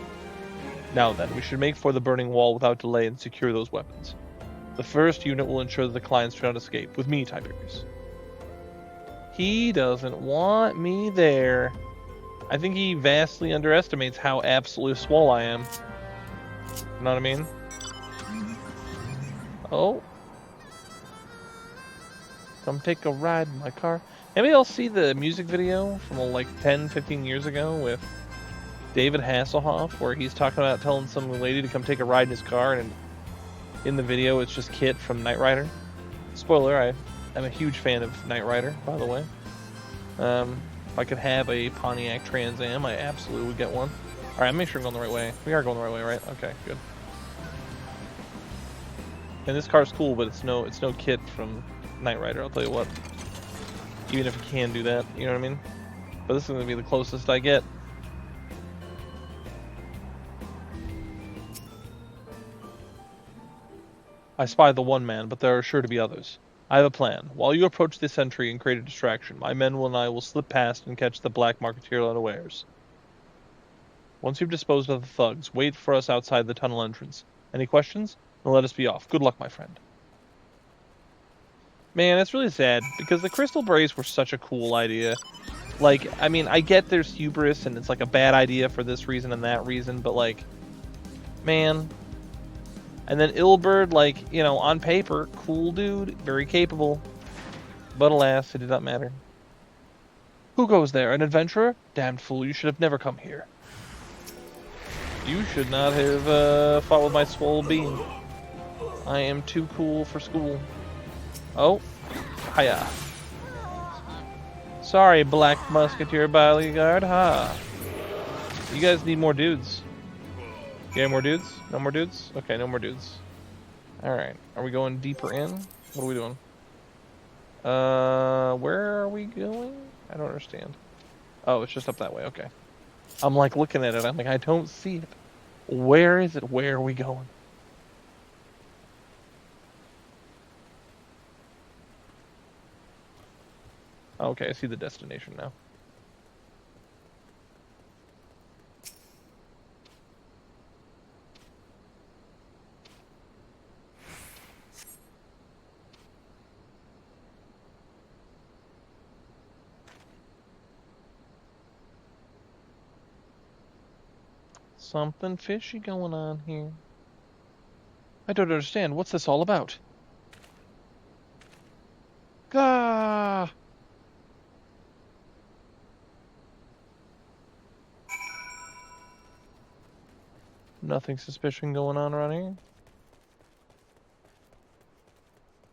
Now then, we should make for the burning wall without delay and secure those weapons. The first unit will ensure that the clients do not escape. With me, Tiberius. He doesn't want me there. I think he vastly underestimates how absolutely swole I am. You know what I mean? Oh. Come take a ride in my car. Maybe I'll see the music video from like 10, 15 years ago with David Hasselhoff, where he's talking about telling some lady to come take a ride in his car, and in the video it's just Kit from Knight Rider. Spoiler, I'm a huge fan of Knight Rider, by the way. If I could have a Pontiac Trans Am, I absolutely would get one. Alright, make sure I'm going the right way. We are going the right way, right? Okay, good. And this car's cool, but it's no Kit from Knight Rider, I'll tell you what. Even if you can do that, you know what I mean? But this is going to be the closest I get. I spy the one man, but there are sure to be others. I have a plan. While you approach this entry and create a distraction, my men and I will slip past and catch the Black Marketeer unawares. Once you've disposed of the thugs, wait for us outside the tunnel entrance. Any questions? Then let us be off. Good luck, my friend. Man, it's really sad, because the Crystal Berries were such a cool idea. Like, I mean, I get there's hubris, and it's like a bad idea for this reason and that reason, but like, man. And then Ilberd, like, you know, on paper, cool dude, very capable. But alas, it did not matter. Who goes there? An adventurer? Damned fool, you should have never come here. You should not have fought with my swole bean. I am too cool for school. Oh, hiya. Sorry, Black Musketeer Bodyguard, ha. You guys need more dudes. You got more dudes? No more dudes? Okay, no more dudes. Alright, are we going deeper in? What are we doing? Where are we going? I don't understand. Oh, it's just up that way, okay. I'm like looking at it, I'm like, I don't see it. Where is it? Where are we going? Okay, I see the destination now. Something fishy going on here. I don't understand. What's this all about? Gah! Nothing suspicious going on around here.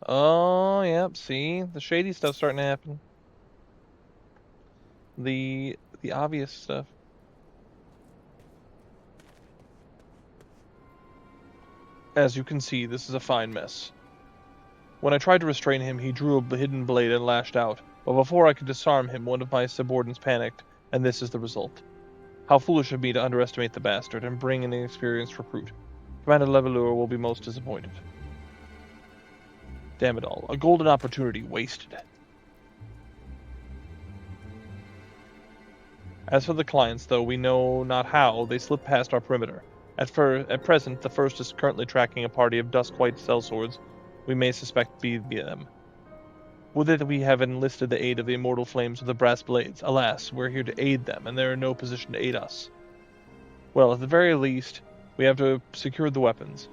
Oh, yep, see? The shady stuff's starting to happen. The obvious stuff. As you can see, this is a fine mess. When I tried to restrain him, he drew a hidden blade and lashed out. But before I could disarm him, one of my subordinates panicked, and this is the result. How foolish of me to underestimate the bastard and bring an inexperienced recruit. Commander Leveilleur will be most disappointed. Damn it all. A golden opportunity wasted. As for the clients, though, we know not how they slipped past our perimeter. At present, the first is currently tracking a party of dusk-white sellswords we may suspect be them. Would that we have enlisted the aid of the immortal flames with the brass blades. Alas, we're here to aid them, and they're in no position to aid us. Well, at the very least, we have to secure the weapons.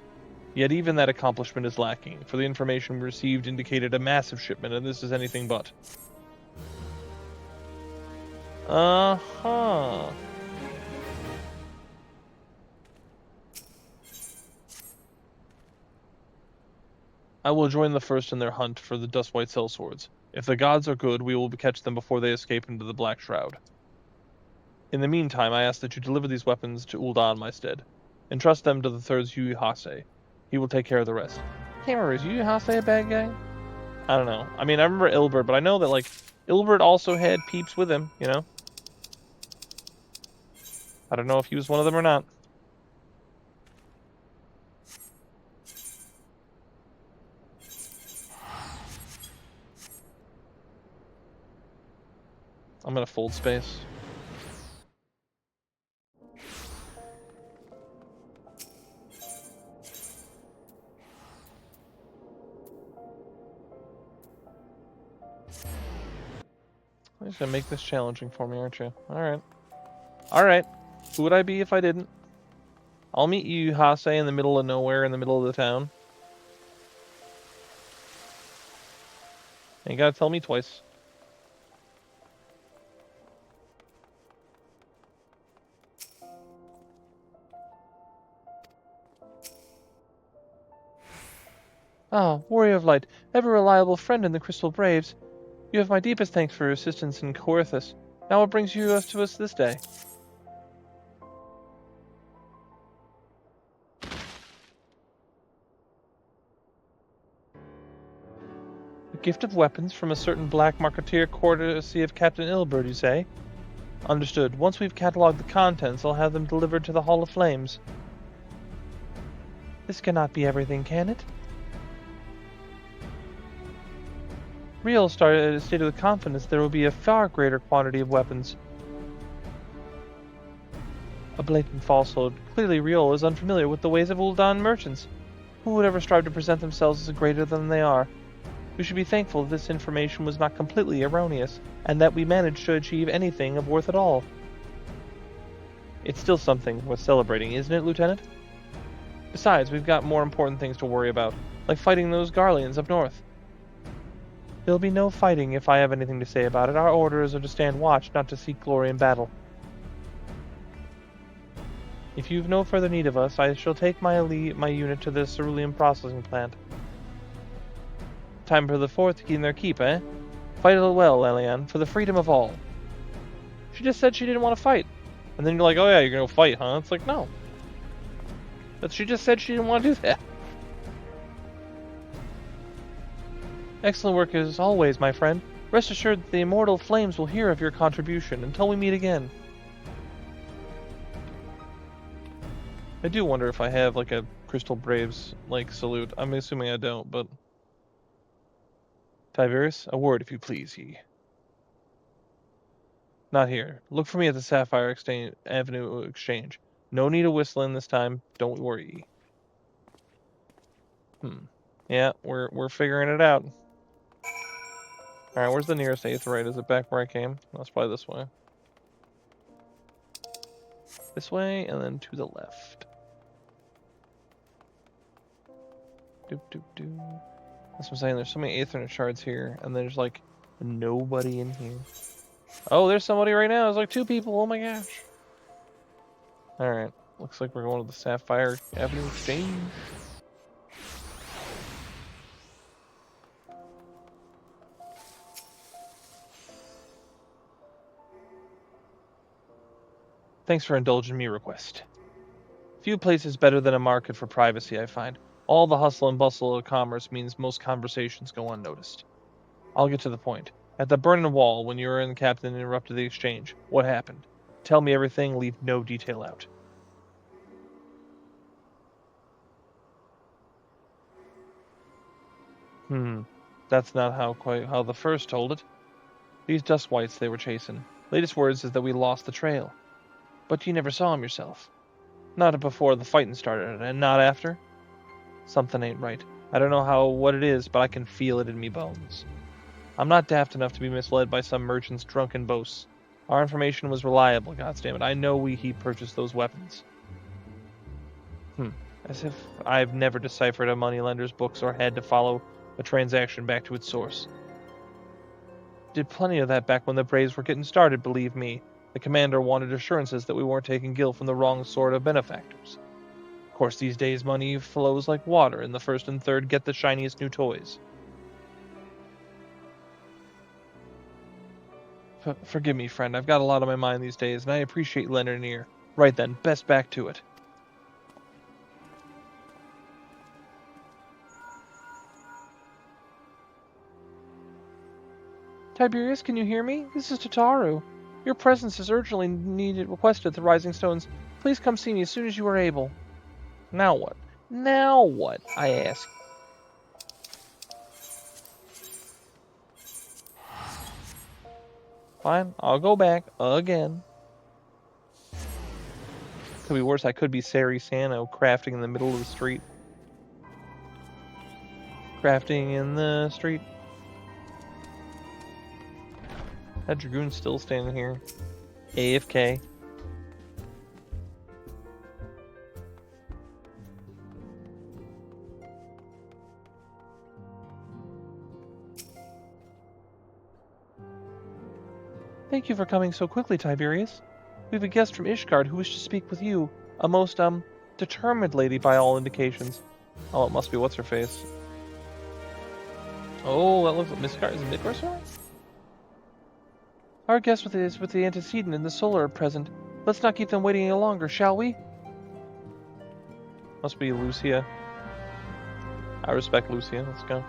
Yet even that accomplishment is lacking, for the information we received indicated a massive shipment, and this is anything but. Uh-huh. I will join the first in their hunt for the dust-white sellswords. If the gods are good, we will catch them before they escape into the Black Shroud. In the meantime, I ask that you deliver these weapons to Ul'dah in my stead. Entrust them to the third Eorzea. He will take care of the rest. Can't remember, is Eorzea a bad guy? I don't know. I mean, I remember Ilberd, but I know that, like, Ilberd also had peeps with him, you know? I don't know if he was one of them or not. I'm gonna fold space. You're just gonna make this challenging for me, aren't you? Alright. Alright. Who would I be if I didn't? I'll meet you, Hase, in the middle of nowhere, in the middle of the town. And you gotta tell me twice. Ah, Warrior of Light, ever reliable friend in the Crystal Braves. You have my deepest thanks for your assistance in Coerthus. Now what brings you to us this day? A gift of weapons from a certain black marketeer courtesy of Captain Ilberd, you say? Understood. Once we've cataloged the contents, I'll have them delivered to the Hall of Flames. This cannot be everything, can it? Riel stated with confidence there will be a far greater quantity of weapons. A blatant falsehood. Clearly Riel is unfamiliar with the ways of Ul'dah merchants. Who would ever strive to present themselves as greater than they are? We should be thankful this information was not completely erroneous, and that we managed to achieve anything of worth at all. It's still something worth celebrating, isn't it, Lieutenant? Besides, we've got more important things to worry about, like fighting those Garleans up north. There'll be no fighting if I have anything to say about it. Our orders are to stand watch, not to seek glory in battle. If you've no further need of us, I shall take my unit to the cerulean processing plant. Time for the fourth to keep their keep, eh? Fight it well, Elian, for the freedom of all. She just said she didn't want to fight. And then you're like, oh yeah, you're gonna go fight, huh? It's like, no. But she just said she didn't want to do that. Excellent work as always, my friend. Rest assured that the immortal flames will hear of your contribution until we meet again. I do wonder if I have, like, a Crystal Braves, like, salute. I'm assuming I don't, but... Tiberius, a word, if you please, ye. Not here. Look for me at the Sapphire Avenue Exchange. No need of whistling this time. Don't worry. Yeah, we're figuring it out. Alright, where's the nearest Aetheryte? Is it back where I came? That's probably this way. This way, and then to the left. Doop doop doop. That's what I'm saying, there's so many Aethernet shards here, and there's like nobody in here. Oh, there's somebody right now. There's like 2 people. Oh my gosh. Alright, looks like we're going to the Sapphire Avenue Exchange. Thanks for indulging me request. Few places better than a market for privacy, I find. All the hustle and bustle of commerce means most conversations go unnoticed. I'll get to the point. At the Burning Wall, when you were in, the captain interrupted the exchange. What happened? Tell me everything, leave no detail out. That's not quite how the first told it. These dust whites they were chasing. Latest words is that we lost the trail. But you never saw him yourself. Not before the fighting started, and not after? Something ain't right. I don't know what it is, but I can feel it in me bones. I'm not daft enough to be misled by some merchant's drunken boasts. Our information was reliable, goddammit. I know he purchased those weapons. As if I've never deciphered a moneylender's books or had to follow a transaction back to its source. Did plenty of that back when the Braves were getting started, believe me. The commander wanted assurances that we weren't taking gil from the wrong sort of benefactors. Of course, these days money flows like water, and the first and third get the shiniest new toys. Forgive me, friend. I've got a lot on my mind these days, and I appreciate lending an ear. Right then, best back to it. Tiberius, can you hear me? This is Tataru. Your presence is urgently requested at the Rising Stones. Please come see me as soon as you are able. Now what? Now what, I ask. Fine, I'll go back again. Could be worse. I could be Sari Sano crafting in the middle of the street. Crafting in the street. That Dragoon's still standing here. AFK. Thank you for coming so quickly, Tiberius. We have a guest from Ishgard who wishes to speak with you. A most, determined lady by all indications. Oh, it must be what's-her-face. Oh, that looks like Midgard. Is it Midgard? Our guest is with the antecedent and the solar at present. Let's not keep them waiting any longer, shall we? Must be Lucia. I respect Lucia. Let's go.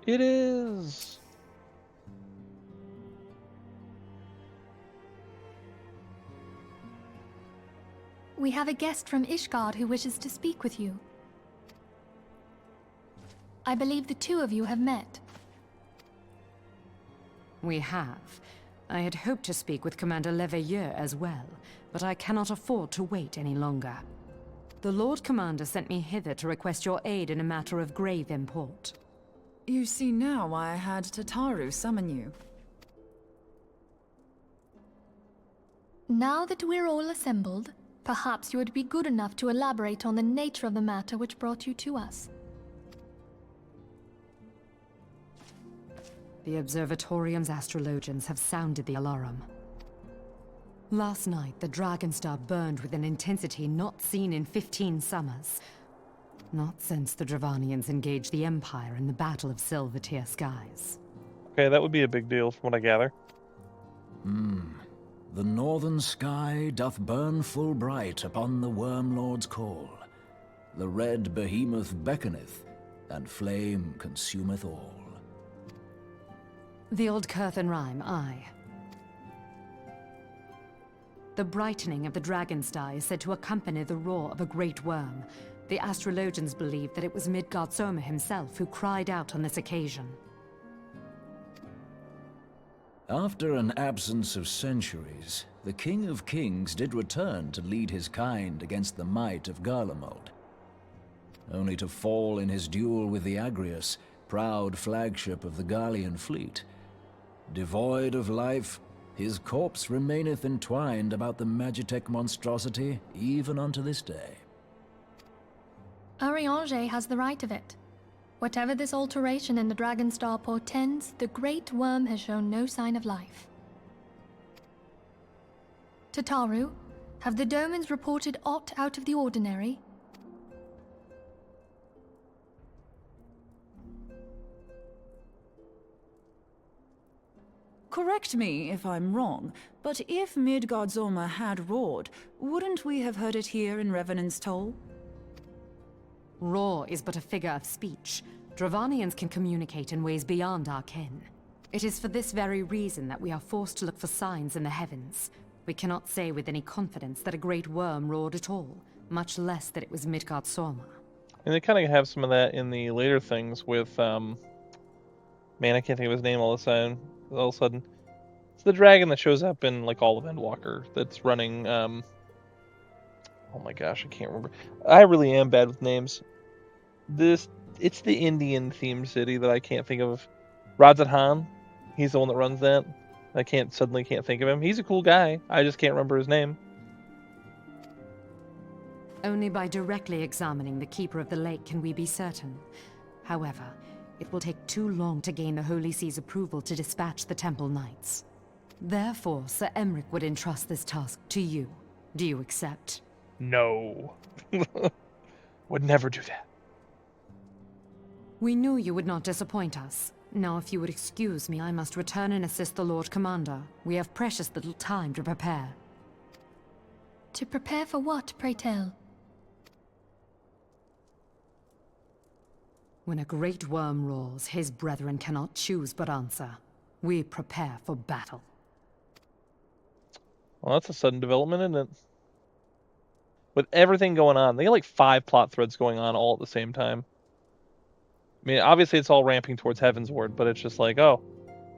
It is. We have a guest from Ishgard who wishes to speak with you. I believe the two of you have met. We have. I had hoped to speak with Commander Leveilleur as well, but I cannot afford to wait any longer. The Lord Commander sent me hither to request your aid in a matter of grave import. You see now why I had Tataru summon you. Now that we're all assembled, perhaps you would be good enough to elaborate on the nature of the matter which brought you to us. The Observatorium's astrologians have sounded the alarm. Last night, the Dragonstar burned with an intensity not seen in 15 summers. Not since the Dravanians engaged the Empire in the Battle of Silvertier Skies. Okay, that would be a big deal from what I gather. The northern sky doth burn full bright upon the Wormlord's call. The red behemoth beckoneth, and flame consumeth all. The old Curthan rhyme, aye. The brightening of the Dragonstar is said to accompany the roar of a great worm. The astrologians believe that it was Midgard Soma himself who cried out on this occasion. After an absence of centuries, the King of Kings did return to lead his kind against the might of Garlemald, only to fall in his duel with the Agrius, proud flagship of the Gallian fleet. Devoid of life, his corpse remaineth entwined about the Magitech monstrosity even unto this day. Eorzea has the right of it. Whatever this alteration in the Dragonstar portends, the Great Worm has shown no sign of life. Tataru, have the Domans reported aught out of the ordinary? Correct me if I'm wrong, but if Midgardsormr had roared, wouldn't we have heard it here in Revenant's Toll? Roar is but a figure of speech. Dravanians can communicate in ways beyond our ken. It is for this very reason that we are forced to look for signs in the heavens. We cannot say with any confidence that a great worm roared at all, much less that it was Midgardsormr. And they kind of have some of that in the later things with, man, I can't think of his name all of a sudden. It's the dragon that shows up in, like, all of Endwalker that's running, oh my gosh, I can't remember. I really am bad with names. It's the Indian themed city that I can't think of. Rajasthan, he's the one that runs that. I suddenly can't think of him. He's a cool guy. I just can't remember his name. Only by directly examining the Keeper of the Lake can we be certain. However, it will take too long to gain the Holy See's approval to dispatch the Temple Knights. Therefore, Sir Emric would entrust this task to you. Do you accept? No. Would never do that. We knew you would not disappoint us. Now, if you would excuse me, I must return and assist the Lord Commander. We have precious little time to prepare. To prepare for what, pray tell? When a great worm roars, his brethren cannot choose but answer. We prepare for battle. Well, that's a sudden development, isn't it? With everything going on, they got like 5 plot threads going on all at the same time. I mean, obviously it's all ramping towards Heavensward, but it's just like, oh,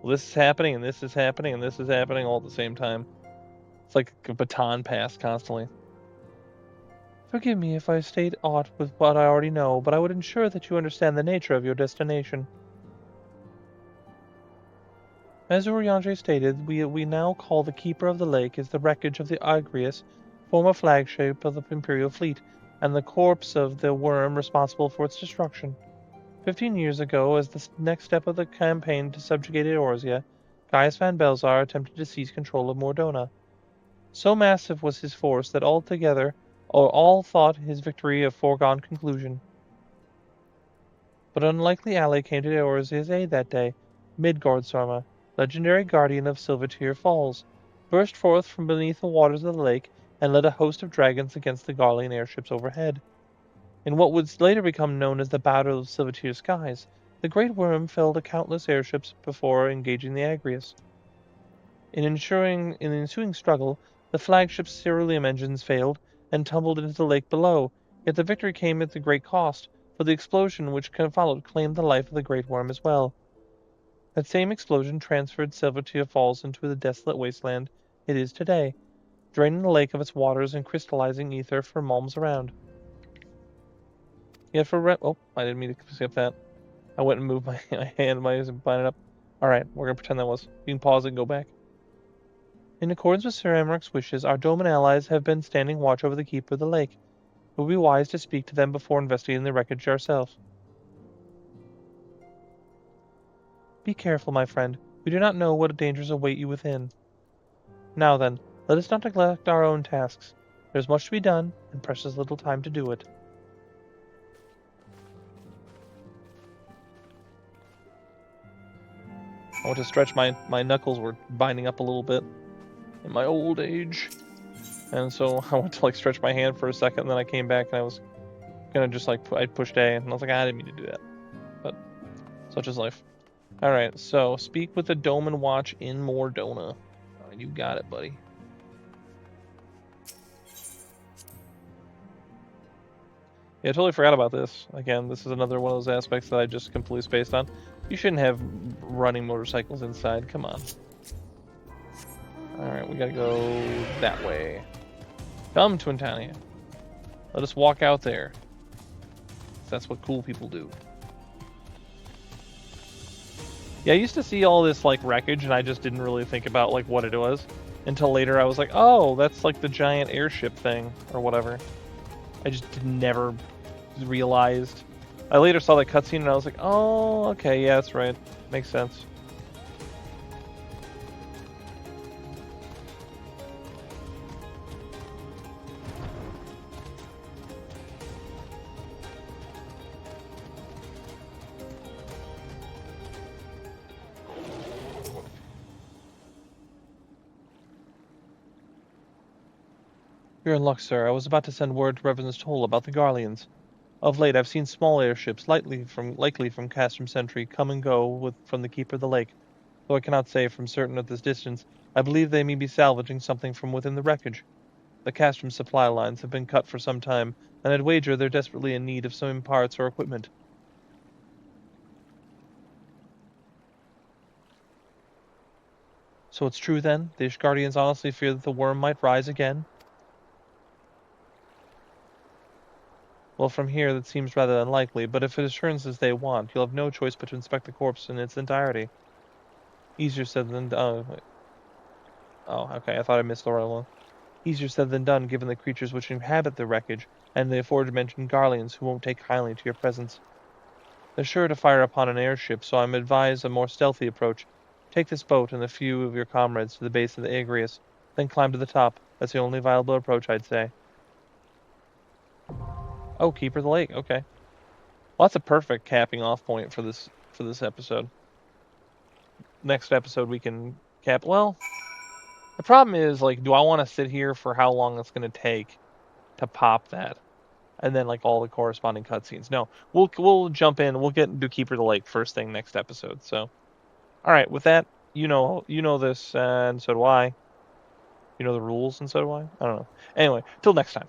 well, this is happening, and this is happening, and this is happening all at the same time. It's like a baton pass constantly. Forgive me if I state aught with what I already know, but I would ensure that you understand the nature of your destination. As Urianger stated, we now call the Keeper of the Lake is the wreckage of the Agrius, former flagship of the Imperial fleet, and the corpse of the worm responsible for its destruction. 15 years ago, as the next step of the campaign to subjugate Eorzea, Gaius van Belzar attempted to seize control of Mordona. So massive was his force that all thought his victory a foregone conclusion. But an unlikely ally came to Eorzea's aid that day. Midgardsormr, legendary guardian of Silvertear Falls, burst forth from beneath the waters of the lake and led a host of dragons against the Garlean airships overhead. In what would later become known as the Battle of Silvertear Skies, the Great Worm felled countless airships before engaging the Agrius. In the ensuing struggle, the flagship's ceruleum engines failed and tumbled into the lake below, yet the victory came at a great cost, for the explosion which followed claimed the life of the Great Worm as well. That same explosion transferred Silvertear Falls into the desolate wasteland it is today, draining the lake of its waters and crystallizing ether for realms around. Yet oh, I didn't mean to skip that. I went and moved my hand, my binding up. Alright, we're gonna pretend that was. You can pause it and go back. In accordance with Sir Emric's wishes, our Doman allies have been standing watch over the Keeper of the Lake. It would be wise to speak to them before investigating the wreckage ourselves. Be careful, my friend. We do not know what dangers await you within. Now then, let us not neglect our own tasks. There is much to be done, and precious little time to do it. I want to stretch my knuckles were binding up a little bit in my old age. And so I went to like stretch my hand for a second, and then I came back and I was gonna just like, I pushed A, and I was like, I didn't mean to do that. But such is life. Alright, so speak with the Doman Watch in Mordona. Oh, you got it, buddy. Yeah, I totally forgot about this. Again, this is another one of those aspects that I just completely spaced on. You shouldn't have running motorcycles inside. Come on. Alright, we gotta go that way. Come, Twintania. Let us walk out there. That's what cool people do. Yeah, I used to see all this, like, wreckage, and I just didn't really think about, like, what it was. Until later I was like, oh, that's, like, the giant airship thing, or whatever. I just never realized. I later saw that cutscene, and I was like, oh, okay, yeah, that's right. Makes sense. You're in luck, sir. I was about to send word to Reverend Toll about the Garleans. Of late, I've seen small airships, likely from Castrum Sentry, come and go from the Keeper of the Lake. Though I cannot say from certain at this distance, I believe they may be salvaging something from within the wreckage. The Castrum supply lines have been cut for some time, and I'd wager they're desperately in need of some parts or equipment. So it's true then? The Ishgardians honestly fear that the worm might rise again? Well, from here that seems rather unlikely, but if it returns as they want, you'll have no choice but to inspect the corpse in its entirety. Easier said than done. Oh, okay, I thought I missed the right one. Easier said than done, given the creatures which inhabit the wreckage, and the aforementioned Garleans who won't take kindly to your presence. They're sure to fire upon an airship, so I'm advised a more stealthy approach. Take this boat and a few of your comrades to the base of the Agrius, then climb to the top. That's the only viable approach, I'd say. Oh, Keeper of the Lake, okay. Well, that's a perfect capping off point for this episode. Next episode we can cap. Well, the problem is, like, do I want to sit here for how long it's going to take to pop that, and then like all the corresponding cutscenes? No, we'll jump in. We'll do Keeper of the Lake first thing next episode. So, all right, with that, you know this, and so do I. You know the rules, and so do I. I don't know. Anyway, till next time.